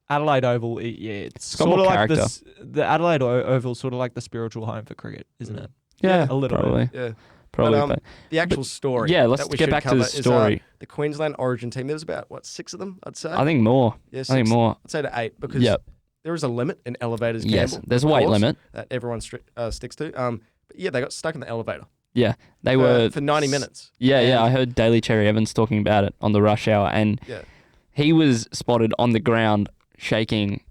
Adelaide Oval, it's got sort more of like character. the Adelaide Oval, sort of like the spiritual home for cricket, isn't it? Yeah, a little probably. bit. Yeah. Probably. But, but the actual story. yeah, let's that we get should back to cover the is, story. the Queensland Origin team. There was about, 6 of them, I'd say? I think more. Yeah, I think 6. more. I'd say to 8 because Yep. there is a limit in elevators. Yes, gamble, there's a of weight course, limit. that everyone sticks to. But yeah, they got stuck in the elevator Yeah, they were for 90 minutes. Yeah, And- I heard Daly Cherry Evans talking about it on the rush hour, and Yeah. he was spotted on the ground shaking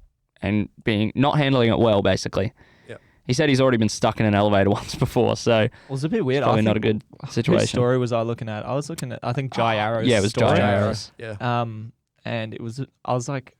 and not handling it well, basically. Yeah. He said he's already been stuck in an elevator once before, so It was a bit weird. probably I not a think- good situation. Whose story was I looking at? I was looking at, I think, Jai Arrow's Yeah, it was story. Jai Arrow's. Yeah. And it was, I was like,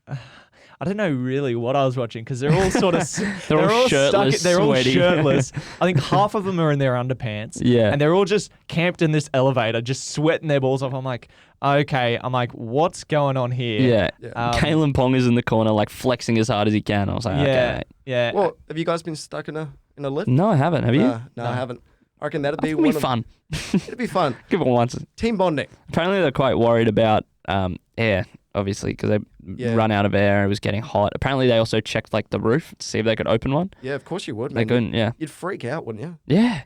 I don't know really what I was watching because they're all sort of they're all shirtless, they're all sweaty. shirtless. I think half of them are in their underpants. Yeah. And they're all just camped in this elevator, just sweating their balls off. I'm like, okay. I'm like, what's going on here? Yeah. Kalen Pong is in the corner, like flexing as hard as he can. I was like, okay, mate. Yeah. Well, have you guys been stuck in a lift? No, I haven't. Have you? No, I haven't. I reckon that'd be It'll be fun. It'd be fun. Give it once. Team bonding. Apparently, they're quite worried about air, obviously, because they run out of air. It was getting hot. Apparently, they also checked like the roof to see if they could open one. Yeah, of course you would. They Man. couldn't. Yeah. You'd freak out, wouldn't you? Yeah.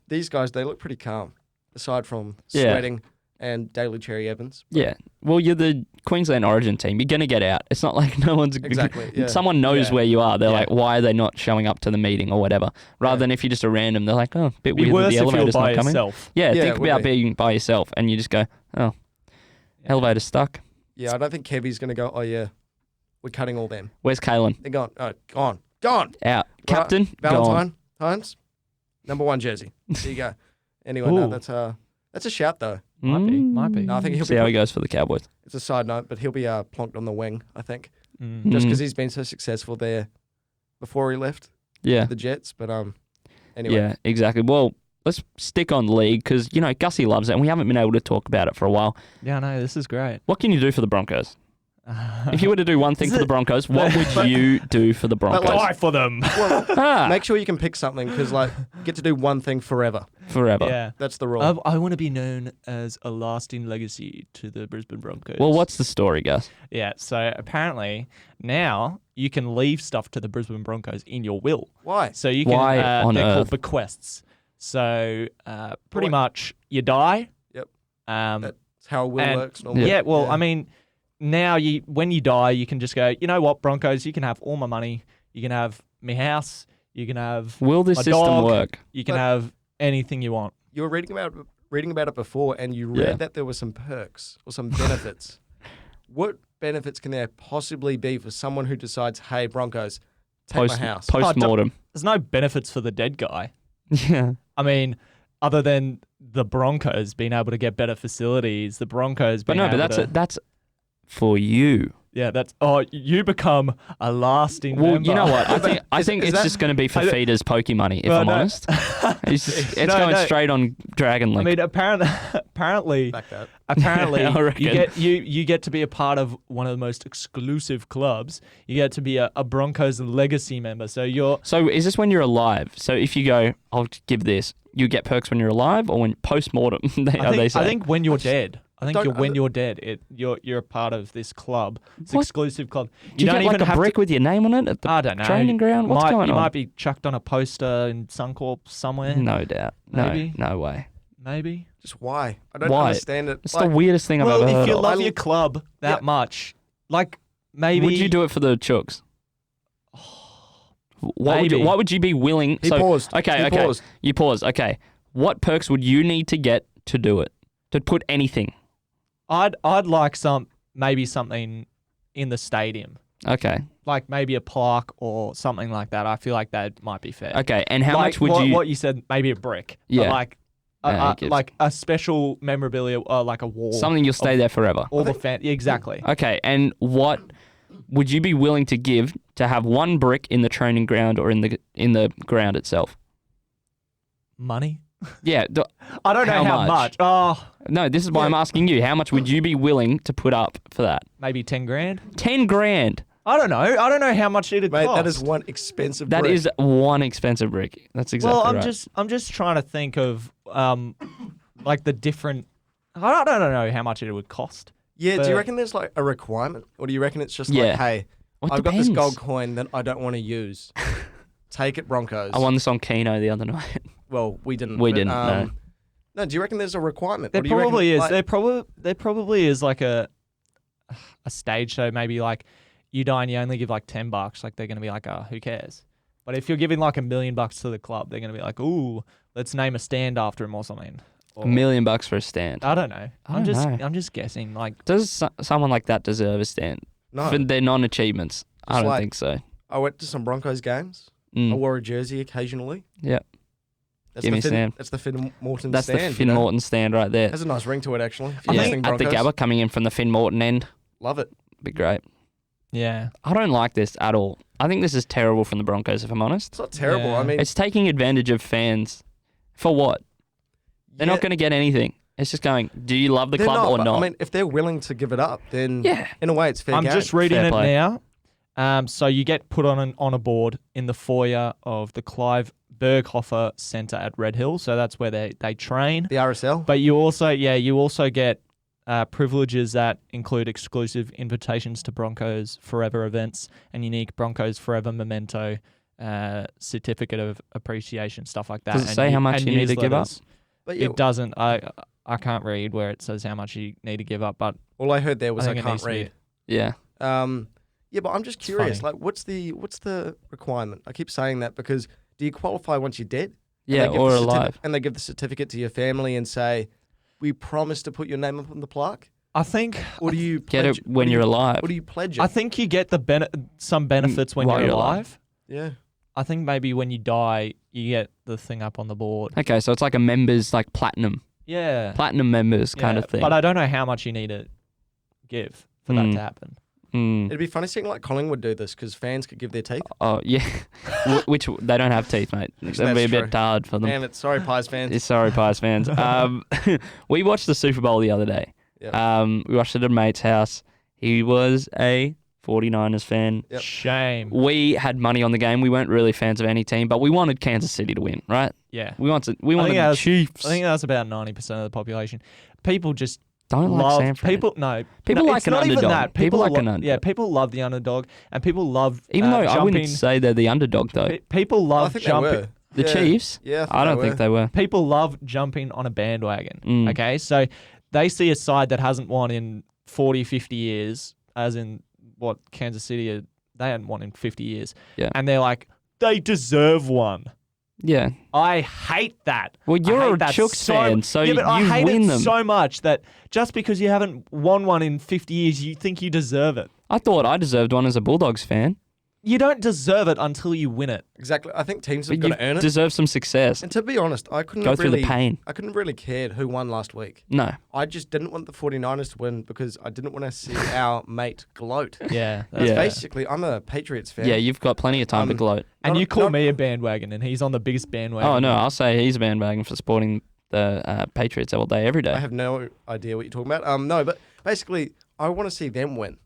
These guys, they look pretty calm, aside from sweating and Daly Cherry Evans. Yeah. Well, you're the Queensland Origin team. You're going to get out. It's not like no one's... Exactly, yeah. Someone knows where you are. They're Yeah. like, why are they not showing up to the meeting or whatever? Rather than if you're just a random, they're like, oh, a bit weird that the elevator's not coming. Yourself. Yeah, Yeah, think it would about be. being by yourself and you just go, oh, elevator's stuck. Yeah, I don't think Kevy's going to go, oh, yeah, we're cutting all them. Where's Kalen? They're gone. Oh, gone. Out. Captain? Valentine Gone. Hines, number 1 jersey. There you go. Anyway, no, that's a shout, though. Might be. No, I think he'll See be how he goes for the Cowboys. It's a side note, but he'll be plonked on the wing, I think. Mm. Just because he's been so successful there before he left Yeah. the Jets. But anyway. Yeah, exactly. Well, let's stick on league because, you know, Gussie loves it and we haven't been able to talk about it for a while. Yeah, no, this is great. What can you do for the Broncos? If you were to do one thing for the Broncos, what would you do for the Broncos? Die for them. Make sure you can pick something because, like, you get to do one thing forever. Forever. Yeah. That's the rule. I want to be known as a lasting legacy to the Brisbane Broncos. Well, what's the story, Gus? Yeah, so apparently now you can leave stuff to the Brisbane Broncos in your will. Why? So you can, Why on they're called earth? bequests. So pretty much you die. Yep. That's how a will works normally. Yeah, well, I mean, now when you die, you can just go, you know what, Broncos, you can have all my money. You can have my house. You can have Will this my system dog, work? You can have anything you want. You were reading about it before, and you read that there were some perks or some benefits. What benefits can there possibly be for someone who decides, hey, Broncos, take my house? Post-mortem. There's no benefits for the dead guy. Yeah. I mean, other than the Broncos being able to get better facilities, the Broncos being able to... that's for you. Yeah, you become a lasting Well, member. you know what? I think is it's that- just going to be for Feeder's Pokey money, if Well, I'm no. honest. It's going straight on Dragon Link. I mean, apparently, Back that. apparently, I reckon. you get to be a part of one of the most exclusive clubs. You get to be a Broncos legacy member. So is this when you're alive? So if you go, I'll give this, you get perks when you're alive or when post-mortem? I think when you're dead. I think don't when you're dead, you're a part of this club. It's an What? exclusive club. Do you don't get like even a have brick to, with your name on it at the I don't know. training ground? What's going you on? might be chucked on a poster in Suncorp somewhere. No doubt. Maybe. No way. Maybe. Just why? I don't Why? understand it. It's the weirdest thing I've Well, ever heard if you of. love your club that much, like maybe Would you do it for the Chooks? Maybe. What would you be willing? He paused. Okay, He okay. paused. You paused. Okay. What perks would you need to get to do it? To put anything? I'd like maybe something in the stadium, Okay. like maybe a plaque or something like that. I feel like that might be fair. Okay. And how like much would what you said? Maybe a brick. Yeah. But Yeah, it gives- like a special memorabilia, like a wall. something you'll stay there forever? All the fan. Yeah, exactly. Okay. And what would you be willing to give to have one brick in the training ground or in the ground itself? Money. Yeah. I don't know how much. Oh, No, this is why I'm asking you. How much would you be willing to put up for that? maybe 10 grand. 10 grand. I don't know. I don't know how much it'd Mate, cost. that is one expensive That brick. is one expensive brick. That's exactly Well, right. I'm just trying to think of like the different. I don't know how much it would cost. Yeah, do but- you reckon there's like a requirement? Or do you reckon it's just Yeah. like, hey, Well, it I've got this depends. gold coin that I don't want to use. Take it, Broncos. I won this on Keno the other night. Well, we didn't. We but, didn't, no. No, do you reckon there's a requirement? There Or do you reckon, probably is. like- There probably is like a stage show. Maybe like you die and you only give like $10. Like they're gonna be like, oh, who cares? But if you're giving like $1 million to the club, they're gonna be like, ooh, let's name a stand after him or something. Or, $1 million for a stand. I don't know. I don't know. I'm just guessing. Like Does someone like that deserve a stand? No. For their non-achievements? I Just don't like- think so. I went to some Broncos games. I Mm. wore a jersey occasionally. Yep. That's Give the me Finn, Sam. That's the Finn Morton That's stand. the Finn Morton stand right there. Has a nice ring to it, actually. If Yeah, you're listening, at the Broncos, Gabba coming in from the Finn Morton end. love it. Be great. Yeah. I don't like this at all. I think this is terrible from the Broncos, if I'm honest. It's not terrible. Yeah. I mean, It's taking advantage of fans. For what? They're yeah, not going to get anything. It's just going, do you love the they're club or but, not? I mean, if they're willing to give it up, then Yeah. in a way it's fair I'm game. just reading Fair it play. now. So you get put on a board in the foyer of the Clive Berghofer Centre at Red Hill. So that's where they train. the RSL. But you also get privileges that include exclusive invitations to Broncos Forever events and unique Broncos Forever memento, certificate of appreciation, stuff like that. Does it and say how much and you need to give up? newsletters. But yeah, It doesn't. I can't read where it says how much you need to give up, but all I heard there was I I, think it needs can't to be- read. Yeah. Yeah, but I'm just curious. funny. Like, what's the requirement? I keep saying that because do you qualify once you're dead? And Yeah, they give or the alive. And they give the certificate to your family and say, "We promise to put your name up on the plaque." I think Or do you Get pledge, it when you're alive. Or do you pledge it? I think you get some benefits when while you're you're alive. yeah. I think maybe when you die, you get the thing up on the board. Okay, so it's like a members, like platinum members kind Yeah, of thing. But I don't know how much you need to give for that to happen. It'd be funny seeing like Collingwood do this because fans could give their teeth. Oh, yeah. Which they don't have teeth, mate. That'd be a true. bit hard for them. Damn it. Sorry, Pies fans. Sorry, Pies fans. We watched the Super Bowl the other day. Yeah. We watched it at a mate's house. He was a 49ers fan. Yep. Shame. We had money on the game. We weren't really fans of any team, but we wanted Kansas City to win, right? Yeah. We wanted I think the that was- Chiefs. I think that's about 90% of the population. People just Don't like love San Fran. people People like it's an not even underdog. that. People like an Yeah, underdog. people love the underdog, and people love Even though I jumping. wouldn't say they're the underdog, though. People I love think they jumping. were. The Yeah. Chiefs? Yeah, I don't think they were. People love jumping on a bandwagon. Mm. Okay, so they see a side that hasn't won in 40, 50 years, as in what Kansas City they hadn't won in 50 years. Yeah. And they're like, they deserve one. Yeah. I hate that. Well, you're I hate a that Chooks fan, so yeah, but I you hate win it them. so much that just because you haven't won one in 50 years, you think you deserve it. I thought I deserved one as a Bulldogs fan. You don't deserve it until you win it. Exactly. I think teams have But got you to earn it. deserve some success. And to be honest, I couldn't Go have through really, the pain. I couldn't really cared who won last week. No. I just didn't want the 49ers to win because I didn't want to see our mate gloat. Yeah. That's Yeah. basically, I'm a Patriots fan. Yeah, you've got plenty of time to gloat. And Not- you call not- me a bandwagon, and he's on the biggest bandwagon. Oh, no, I'll say he's a bandwagon for supporting the Patriots all day, every day. I have no idea what you're talking about. No, but basically, I want to see them win.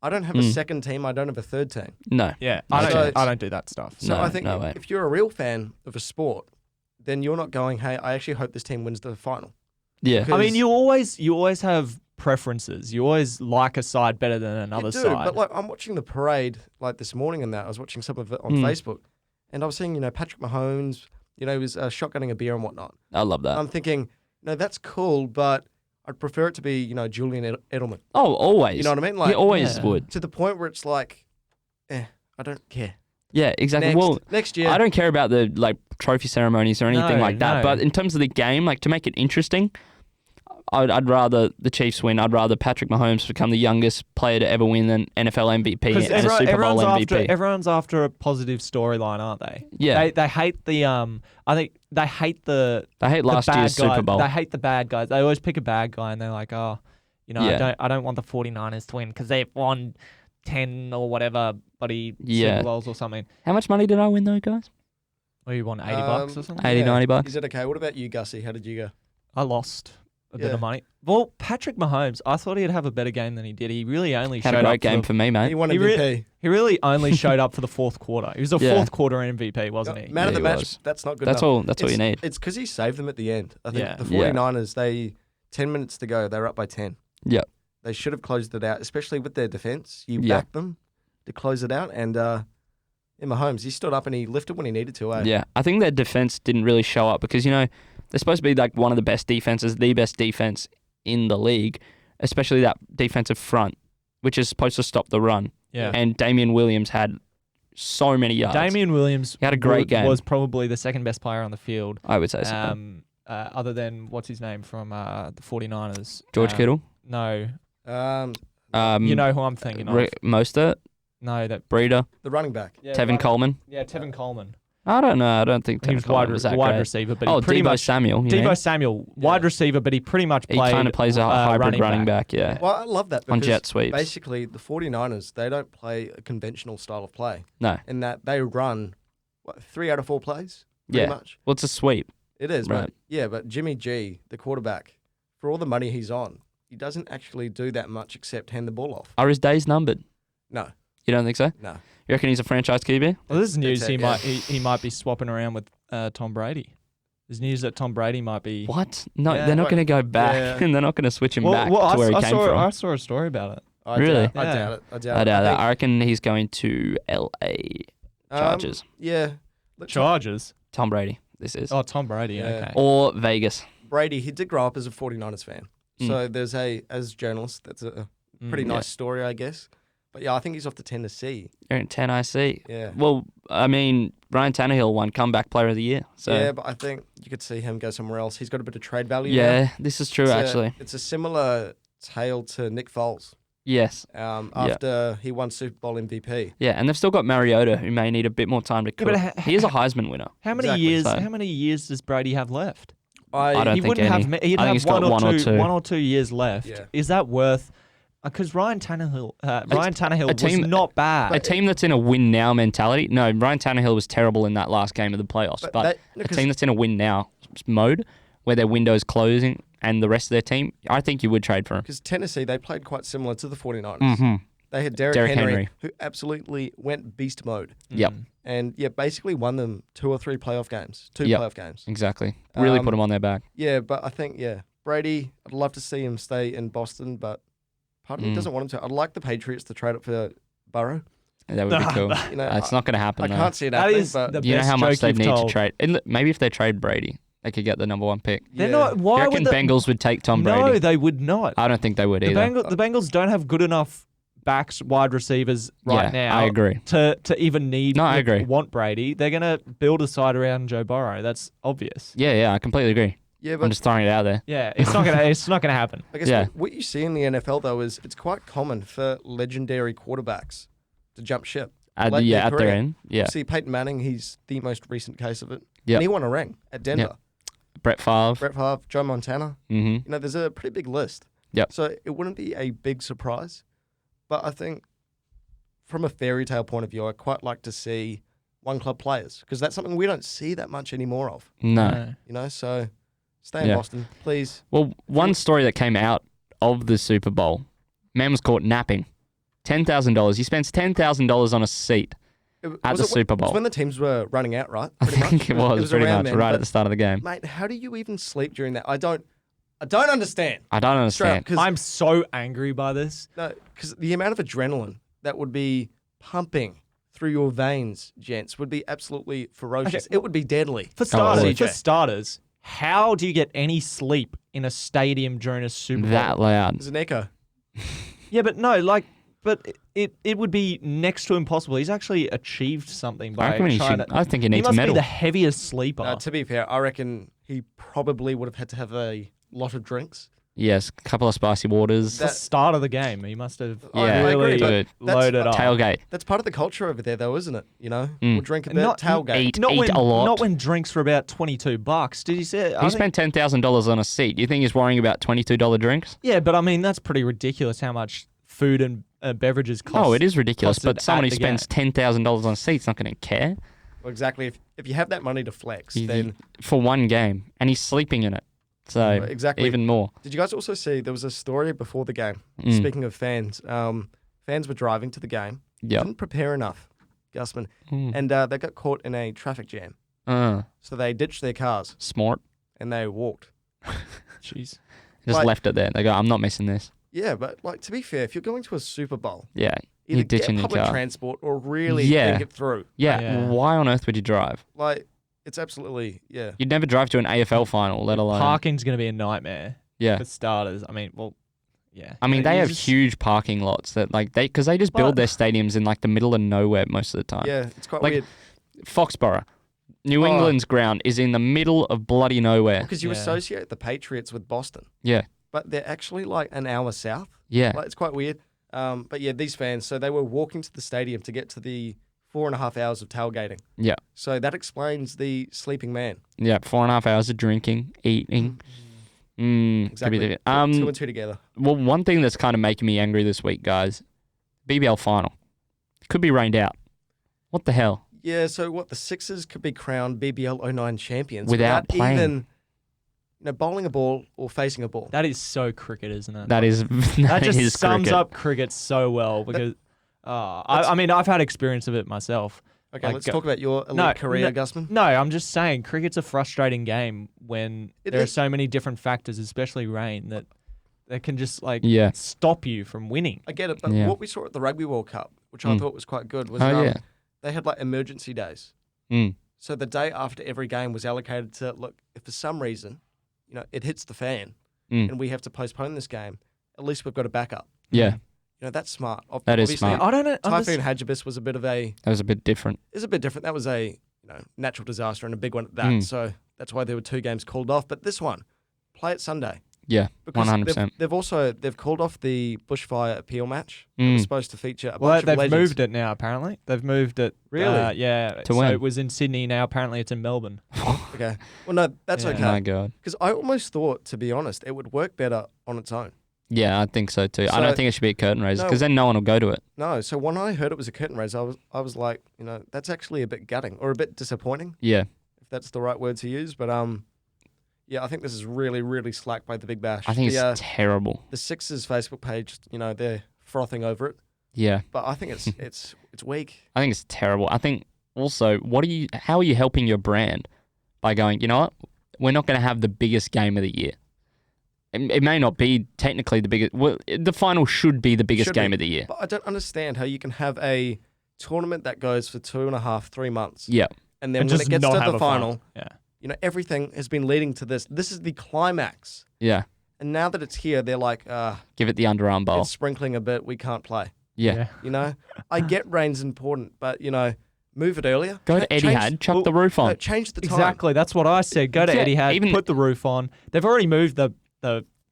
I don't have a second team. I don't have a third team. No. Yeah, No I chance. don't do that stuff. So No, I think no way. if you're a real fan of a sport, then you're not going, hey, I actually hope this team wins the final. Yeah. Because- I mean, you always have preferences. You always like a side better than another You do, side. but like I'm watching the parade like this morning and that. I was watching some of it on Facebook, and I was seeing, Patrick Mahomes, he was shotgunning a beer and whatnot. I love that. I'm thinking, no, that's cool, but I'd prefer it to be, Julian Edelman. Oh, always. You know what I mean? Like, you always Yeah. would. to the point where it's like, I don't care. Yeah, exactly. Next, Well, next year, I don't care about the trophy ceremonies or anything No, like that. no. But in terms of the game, to make it interesting, I'd rather the Chiefs win. I'd rather Patrick Mahomes become the youngest player to ever win an NFL MVP and a Super Bowl MVP. Everyone's after a positive storyline, aren't they? Yeah. They hate the I think they hate the They hate last bad year's guy. Super Bowl. They hate the bad guys. They always pick a bad guy and they're like, oh, Yeah. I don't want the 49ers to win because they've won 10 or whatever bloody Yeah. Super Bowls or something. How much money did I win though, guys? Or you won $80 or something? 80, 90 bucks. Is it okay? What about you, Gussie? How did you go? I lost a bit Yeah. of money. Well, Patrick Mahomes, I thought he'd have a better game than he did. He really only Had showed a up great game for me, mate. He won He MVP. He really only showed up for the fourth quarter. He was a Yeah. fourth quarter MVP, wasn't he? Man of Yeah, the he match. was. That's not good That's enough. all. That's all you need. It's because he saved them at the end. I think Yeah. the Yeah. 49ers, 10 minutes to go, they were up by 10. Yep. They should have closed it out, especially with their defense. You Yeah. backed them to close it out. And in Mahomes, he stood up and he lifted when he needed to. Yeah, I think their defense didn't really show up because, they're supposed to be like one of the best defenses, the best defense in the league, especially that defensive front, which is supposed to stop the run. Yeah. And Damian Williams had so many yards. Damian Williams He had a great game. was probably the second best player on the field. I would say so. Other than, what's his name from the 49ers? George Kittle, No. you You know who I'm thinking of. Mostert, No, that. Breda, the running back. Yeah, Tevin Coleman. Yeah, Tevin Coleman. I don't know. I don't think He was Tennant was that wide great. receiver, but Oh, he pretty Deebo much Samuel. You Deebo mean? Samuel, wide receiver, but he pretty much He played. kind of plays a hybrid running back. Yeah. Well, I love that because On jet sweeps. basically the 49ers, they don't play a conventional style of play. No. In that they run, 3 out of 4 plays? Pretty much. Well, it's a sweep. It is, Right. but Jimmy G, the quarterback, for all the money he's on, he doesn't actually do that much except hand the ball off. Are his days numbered? No, You don't think so? no. You reckon he's a franchise QB? Well, this is news. That's He it, might yeah. he might be swapping around with Tom Brady. There's news that Tom Brady might be. What? No, Yeah, they're not what? going to go back, Yeah. and they're not going to switch him Well, back to where he came from. I saw a story about it. I Really? Doubt, I Yeah. doubt it. I doubt I it. doubt that. think, I reckon he's going to LA Chargers. Yeah. Look, Chargers. Tom Brady, this is. Oh, Tom Brady. Yeah. Okay. Or Vegas. Brady, he did grow up as a 49ers fan. So there's as a journalist, that's a pretty nice story, I guess. But yeah, I think he's off to Tennessee. You're in Tennessee. Yeah. Well, I mean, Ryan Tannehill won Comeback Player of the Year. So Yeah, but I think you could see him go somewhere else. He's got a bit of trade value. yeah, now. this is true, actually. It's a similar tale to Nick Foles Yes. after he won Super Bowl MVP. Yeah, and they've still got Mariota, who may need a bit more time to cook. but He is a Heisman winner. How many Exactly. years? So- How many years does Brady have left? I don't He think wouldn't any. have. He'd I think have he's got one or two years left. Yeah. Is that worth? Because Ryan Tannehill was team- not bad. A team that's in a win now mentality. No, Ryan Tannehill was terrible in that last game of the playoffs. But But that- a 'cause- team that's in a win now mode, where their window's closing and the rest of their team, I think you would trade for him. Because Tennessee, they played quite similar to the 49ers. Mm-hmm. They had Derrick Derrick Henry, Henry. who absolutely went beast mode. Yep, And yeah, basically won them 2 or 3 playoff games. 2 Yep. playoff games. exactly. Really put him on their back. Yeah, but I think, Brady, I'd love to see him stay in Boston, but part of me doesn't want him to. I'd like the Patriots to trade up for Burrow. That would be cool. You know, It's not going to happen, I though. can't see it That happening, is but the You know best how much joke they you've need told. to trade. And look, maybe if they trade Brady, they could get the number 1 pick. They're Yeah. not. Do Why you reckon would the Bengals would take Tom Brady? No, they would not. I don't think they would The either. Bengals don't have good enough backs, wide receivers right Yeah, now. I agree. To even need. No, I agree. Want Brady? They're gonna build a side around Joe Burrow. That's obvious. Yeah, I completely agree. yeah, I'm but just throwing it out there. Yeah, it's not gonna. It's not gonna happen. I guess Yeah. what you see in the NFL though is it's quite common for legendary quarterbacks to jump ship. At Late in their career. end. Yeah. See, Peyton Manning, he's the most recent case of it. Yep. And he won a ring at Denver. Yep. Brett Favre. Brett Favre, Joe Montana. Mm-hmm. You know, there's a pretty big list. Yep. So it wouldn't be a big surprise. But I think from a fairy tale point of view, I quite like to see one club players because that's something we don't see that much anymore of. No. You know, so stay in Yeah. Boston, please. Well, one story that came out of the Super Bowl, man was caught napping. $10,000. He spends $10,000 on a seat at the Super It was Bowl. when the teams were running out, right? I Pretty much. think it was pretty around much then, right but at the start of the game. Mate, how do you even sleep during that? I don't understand. I don't understand. Because I'm so angry by this. the amount of adrenaline that would be pumping through your veins, gents, would be absolutely ferocious. Okay. It would be deadly. For starters, CJ. how do you get any sleep in a stadium during a Super Bowl? That loud. There's an echo. Yeah, but no, but it would be next to impossible. He's actually achieved something by I think he He needs a must medal. be the heaviest sleeper. To be fair, I reckon he probably would have had to have a lot of drinks. Yes, a couple of spicy waters. the start of the game, he must have I agree, really but Dude. loaded up. Tailgate. That's part of the culture over there, though, isn't it? You know, Mm. we'll drink a bit, Not- tailgate. Eat a lot. Not when drinks were about $22. Did he say? He spent $10,000 on a seat. You think he's worrying about $22 drinks? Yeah, but I mean that's pretty ridiculous. How much food and beverages cost? Oh, it is ridiculous. costed But someone at who the game. spends $10,000 on a seat's not going to care Well, exactly. If you have that money to flex, then for one game, and he's sleeping in it. So Exactly. even more. Did you guys also see there was a story before the game? Mm. Speaking of fans, fans were driving to the game. Yep. Didn't prepare enough, Gusman, Mm. and they got caught in a traffic jam. Uh, So they ditched their cars smart. and they walked. Jeez. Just Like- left it there. They go, I'm not missing this. Yeah, but like to be fair, if you're going to a Super Bowl, Yeah. either You're ditching get your public car. transport or really Yeah. think it through. Yeah. Yeah. Why on earth would you drive? Like it's absolutely You'd never drive to an AFL final, let alone. Parking's going to be a nightmare Yeah. for starters. I mean, yeah. I mean, they You have just- huge parking lots that, like, because they just build But- their stadiums in, like, the middle of nowhere most of the time. Yeah, it's quite Like, weird Foxborough. New Oh. England's ground is in the middle of bloody nowhere. because you Yeah. associate the Patriots with Boston, Yeah. but they're actually like an hour south. Yeah. Like it's quite weird. But yeah, these fans, so they were walking to the stadium to get to the 4.5 hours of tailgating. Yeah. So that explains the sleeping man. Yeah, 4.5 hours of drinking, eating. Exactly. Could be Put 2 and 2 together. Well, one thing that's kind of making me angry this week, guys, BBL final. Could be rained out. What the hell? Yeah, so what, the Sixers could be crowned BBL 09 champions Without playing. even bowling a ball or facing a ball. That is so cricket, isn't it? That is That just is sums cricket. up cricket so well because I mean, I've had experience of it myself. Okay, Like, let's talk about your elite career, Gusman. No, I'm just saying cricket's a frustrating game when there are so many different factors, especially rain, that can just stop you from winning. I get it, but what we saw at the Rugby World Cup, which I thought was quite good, was they had emergency days. So the day after every game was allocated to, look, if for some reason, it hits the fan and we have to postpone this game, at least we've got a backup. Yeah. That's smart. That is smart. I don't know. Typhoon Hagibis was a bit of a... That was a bit different. It was a bit different. That was a natural disaster and a big one at that. So that's why there were 2 games called off. But this one, play it Sunday. Yeah, because 100%. They've called off the bushfire appeal match. It was supposed to feature a bunch of they've legends. moved it now, apparently. They've moved it. Really? Yeah. To so when? it was in Sydney, now apparently it's in Melbourne. Okay. Well, no, that's okay. My God. Because I almost thought, to be honest, it would work better on its own. Yeah, I think so too. I don't think it should be a curtain raiser because then no one will go to it. No, so when I heard it was a curtain raiser, I was like, that's actually a bit gutting or a bit disappointing. Yeah. If that's the right word to use. But yeah, I think this is really, really slack by the Big Bash. I think it's terrible. The Sixers Facebook page, they're frothing over it. Yeah. But I think it's weak. I think it's terrible. I think also, how are you helping your brand by going, you know what? We're not going to have the biggest game of the year. It may not be technically the biggest. Well, the final should be the biggest game of the year. But I don't understand how you can have a tournament that goes for 2.5, 3 months. Yeah. And then when it gets to the final, yeah, everything has been leading to this. This is the climax. Yeah. And now that it's here, they're like, give it the underarm bowl. It's sprinkling a bit. We can't play. Yeah. I get rain's important, but, move it earlier. Go to Etihad, chuck the roof on. Change the time. Exactly. That's what I said. Go to Etihad, put the roof on. They've already moved the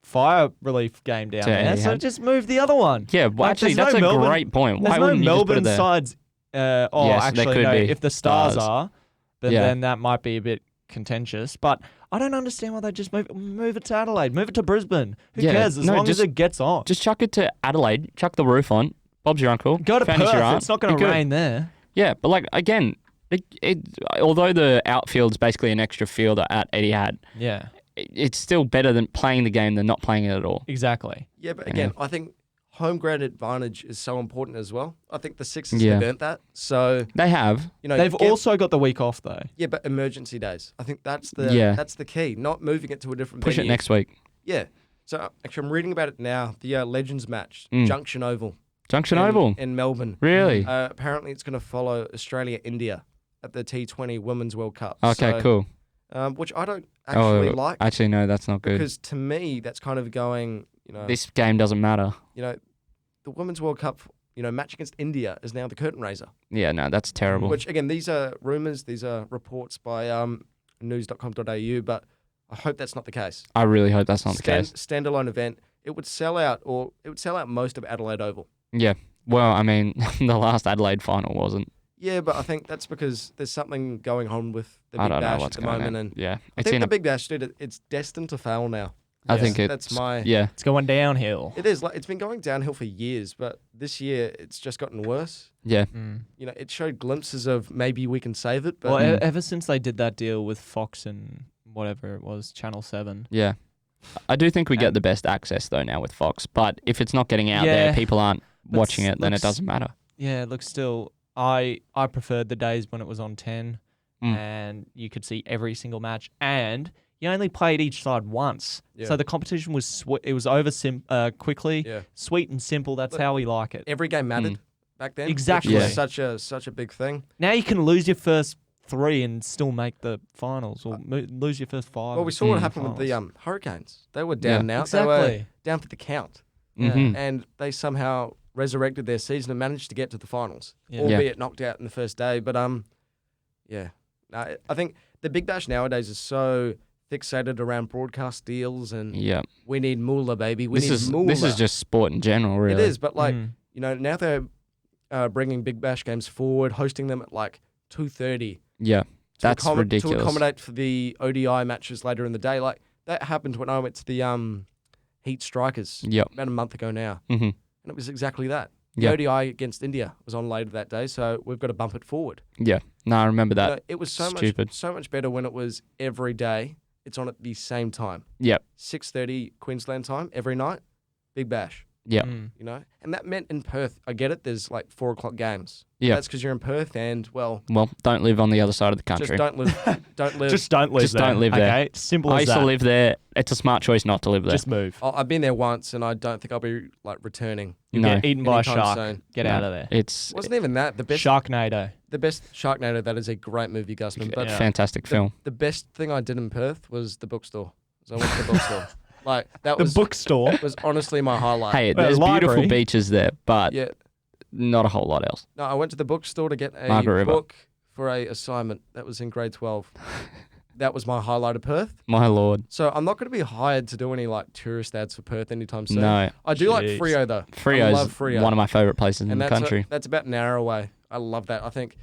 fire relief game down there, so just move the other one. Yeah, well, actually, that's a great point. Why wouldn't you just put it there? Sides. Yes, actually, no. be If the stars are, then that might be a bit contentious. But I don't understand why they just move it to Adelaide, move it to Brisbane. Who cares? As long as it gets on. Just chuck it to Adelaide. Chuck the roof on. Bob's your uncle. Go to Perth. It's not going to rain there. Yeah, but again, although the outfield's basically an extra fielder at Etihad. Yeah. It's still better than playing the game than not playing it at all. Exactly. Yeah, but again, I think home ground advantage is so important as well. I think the Sixers have earned that. So they have. They've also got the week off though. Yeah, but emergency days. I think that's the key. Not moving it to a different Push venue. it next week. Yeah. So actually, I'm reading about it now. The Legends match, Junction Oval. Oval in Melbourne. Really? Apparently, it's going to follow Australia-India at the T20 Women's World Cup. Okay, cool. Which I don't actually like. Actually, no, that's not good. Because to me, that's kind of going, this game doesn't matter. The Women's World Cup, match against India is now the curtain raiser. Yeah, no, that's terrible. Which, again, these are rumours, these are reports by news.com.au, but I hope that's not the case. I really hope that's not the case. Standalone event. It would sell out most of Adelaide Oval. Yeah. Well, I mean, the last Adelaide final wasn't. Yeah, but I think that's because there's something going on with the Big Bash at the moment. And yeah, I think the Big Bash, dude, it's destined to fail now. I think it's going downhill. It is. It's been going downhill for years, but this year it's just gotten worse. Yeah. It showed glimpses of maybe we can save it. But well, ever since they did that deal with Fox and whatever it was, Channel 7. Yeah. I do think we get the best access though now with Fox, but if it's not getting out there, people aren't watching it, then it doesn't matter. Yeah, look, still, I preferred the days when it was on 10 and you could see every single match, and you only played each side once. Yeah. So the competition was it was over quickly, sweet and simple. That's how we like it. Every game mattered back then. Exactly. Which was such a big thing. Now you can lose your first 3 and still make the finals, or lose your first 5. Well, we saw what happened with the Hurricanes. They were down now. Exactly. They were down for the count. And they somehow resurrected their season and managed to get to the finals, albeit knocked out in the first day. But I think the Big Bash nowadays is so fixated around broadcast deals and we need moolah, baby. This is just sport in general, really. It is, but now they're bringing Big Bash games forward, hosting them at like 2:30. Yeah, that's ridiculous. To accommodate for the ODI matches later in the day. Like, that happened when I went to the Heat Strikers about a month ago now. Mm-hmm. And it was exactly that. The ODI against India was on later that day, so we've got to bump it forward. Yeah, no, I remember that. You know, it was so much better when it was every day. It's on at the same time. Yep. 6:30 Queensland time every night. Big Bash. Yeah. You know, and that meant in Perth. I get it. There's like 4:00 games. Yeah. That's because you're in Perth, and well, don't live on the other side of the country. just don't live. Don't live. Just don't live Just there. don't live there. Okay, simple I as used that. to live there. It's a smart choice not to live there. Just move. I've been there once, and I don't think I'll be like returning. You No. get eaten by a Anytime shark. soon. Get No. out of there. It wasn't even that. The best Sharknado. Sharknado. That is a great movie, Gusman. But Fantastic film. the best thing I did in Perth was the bookstore. So I went to the bookstore. Like that The was bookstore. was honestly my highlight. Hey, Well, there's beautiful library. beaches there, but Yeah. not a whole lot else. No, I went to the bookstore to get a Margaret River. book for a assignment. That was in grade 12. That was my highlight of Perth. My lord. So I'm not going to be hired to do any like tourist ads for Perth anytime soon. No. I do like Jeez. Freo though. I Frio's love Freo. one of my favourite places in and the that's country. that's about an hour away. I love that. I think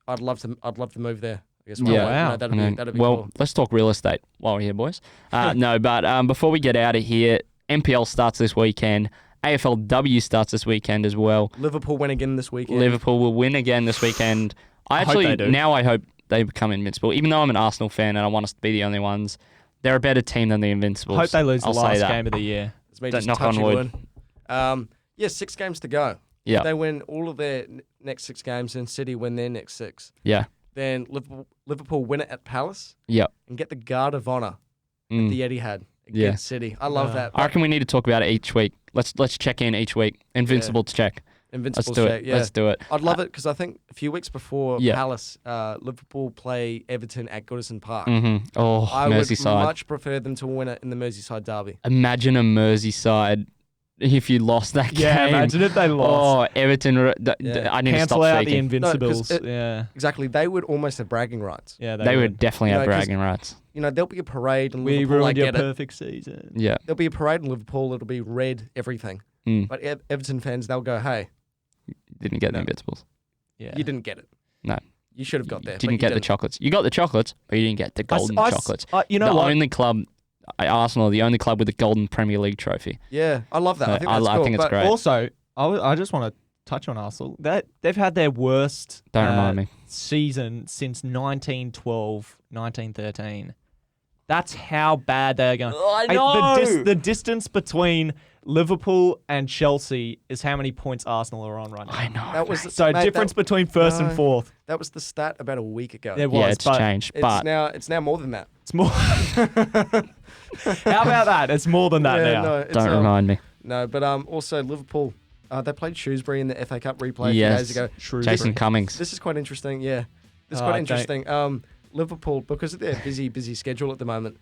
I'd love to move there. I guess. Yeah. Wow. No, that'd be well, cool. let's talk real estate while we're here, boys. No, but before we get out of here, NPL starts this weekend. AFLW starts this weekend as well. Liverpool win again this weekend. Liverpool will win again this weekend. I hope they do. I hope they become invincible. Even though I'm an Arsenal fan and I want us to be the only ones, they're a better team than the Invincibles. Hope they lose the I'll say last that. game of the year. It's me Don't just knock on touching wood. wood. 6 games to go. Yeah. If they win all of their next 6 games and City win their next 6, Yeah. then Liverpool win it at Palace Yeah. and get the Guard of Honour Mm. at the Etihad against Yeah. City. I love that. I reckon we need to talk about it each week. Let's check in each week. Invincible to check. Invincible Let's do check, it. yeah. Let's do it. I'd love it because I think a few weeks before Yeah. Palace, Liverpool play Everton at Goodison Park. Mm-hmm. Oh, I would Merseyside. much prefer them to win it in the Merseyside derby. Imagine a Merseyside if you lost that Yeah, game. imagine if they lost. Oh, Everton. Yeah. I need to Cancel stop out the speaking. Invincibles. No, 'cause yeah. Exactly. They would almost have bragging rights. Yeah, They would definitely You have know, 'cause- bragging rights. You know, there'll be a parade in We Liverpool. I ruined your get it. perfect season. Yeah. There'll be a parade in Liverpool. It'll be red, everything. Mm. But Everton fans, they'll go, hey, Didn't get the No. Invincibles. Yeah. you didn't get it. No. You should have got there. Didn't get the chocolates. You got the chocolates, but you didn't get the golden chocolates. You know the what? only club, Arsenal, the only club with the golden Premier League trophy. Yeah, I love that. I think I that's cool. think it's but great. Also, I just want to touch on Arsenal. They've had their worst Don't remind me. season since 1912, 1913. That's how bad they're going. The distance between Liverpool and Chelsea is how many points Arsenal are on right now. I know. That was So mate, difference between first and no. fourth. That was the stat about a week ago. There was, Yeah, it's but changed, It's but now more than that. it's more. How about that? It's more than that now. No, it's, don't remind me. No, but also Liverpool. They played Shrewsbury in the FA Cup replay a few Yes. days ago. Jason Cummings. This is quite interesting. Yeah, this is Oh, quite okay. interesting. Liverpool, because of their busy schedule at the moment,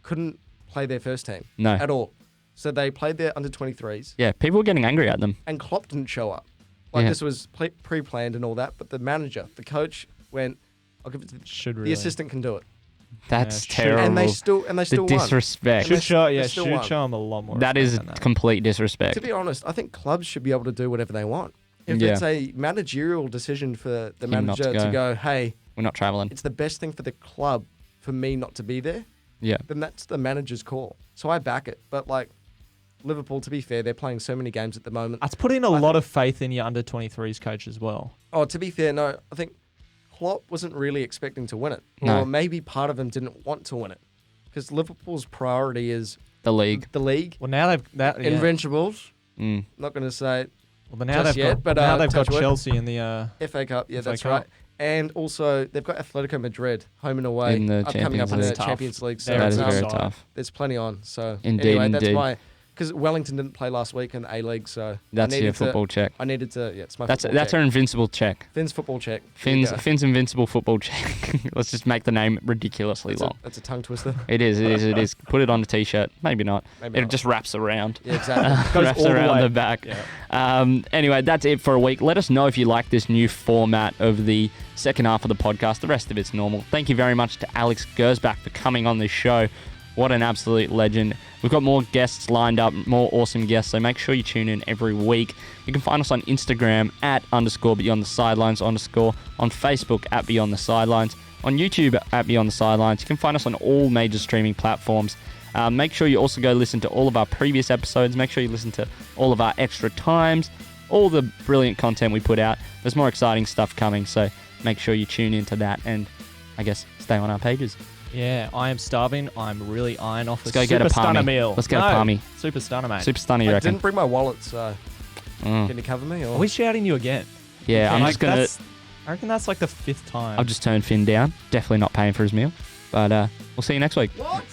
couldn't play their first team No. at all. So they played their under-23s, Yeah, people were getting angry at them. and Klopp didn't show up. Like Yeah. this was pre-planned and all that. But the manager, the coach, went, "I'll give it to Should the really. assistant can do it." That's should- terrible. And they still the won. disrespect. And Should show, they yeah, still should won. show them a lot more. That respect is than that. complete disrespect. To be honest, I think clubs should be able to do whatever they want. If Yeah. it's a managerial decision for the Him not to manager to go. go, hey, We're not traveling. it's the best thing for the club for me not to be there, Yeah. then that's the manager's call. So I back it. But like Liverpool, to be fair, they're playing so many games at the moment. That's putting a lot of faith in your under-23s coach as well. Oh, to be fair, no, I think Klopp wasn't really expecting to win it. No. Or maybe part of him didn't want to win it. Because Liverpool's priority is The league. the league, Well, now they've yeah. Invincibles. Mm. Not going to say it. Well, now just they've yet, got but, now they've got touch wood. Chelsea in the. FA Cup, yeah, FA that's Cup. right. And also, they've got Atletico Madrid home and away In the coming up in Champions the League. Champions League. So Very That is tough. very Side. tough. there's plenty on. So Indeed, anyway, that's indeed. why. Because Wellington didn't play last week in the A-League, so That's I your needed football check. I needed to. Yeah, it's my. That's football check. our invincible check. Finn's football check. There you Finn's go. invincible football check. Let's just make the name ridiculously long. That's a tongue twister. It is. Put it on a t-shirt. Maybe not. Maybe It not. just wraps around. Yeah, exactly. Wraps all the around way. the back. Yeah. Anyway, that's it for a week. Let us know if you like this new format of the second half of the podcast. The rest of it's normal. Thank you very much to Alex Gersbach for coming on this show. What an absolute legend. We've got more guests lined up, more awesome guests, so make sure you tune in every week. You can find us on Instagram at _Beyond the Sidelines _ on Facebook at Beyond the Sidelines, on YouTube at Beyond the Sidelines. You can find us on all major streaming platforms. Make sure you also go listen to all of our previous episodes. Make sure you listen to all of our extra times, all the brilliant content we put out. There's more exciting stuff coming, so make sure you tune into that and, I guess, stay on our pages. Yeah, I am starving. I'm really eyeing off Let's go get a stunner palmy. meal. Let's get a palmy. Super stunner, mate. Super stunner, you I reckon? didn't bring my wallet, so can you cover me? Or? Are we shouting you again? Yeah, I'm just going to... I reckon that's like the 5th time. I've just turned Finn down. Definitely not paying for his meal. But we'll see you next week. What?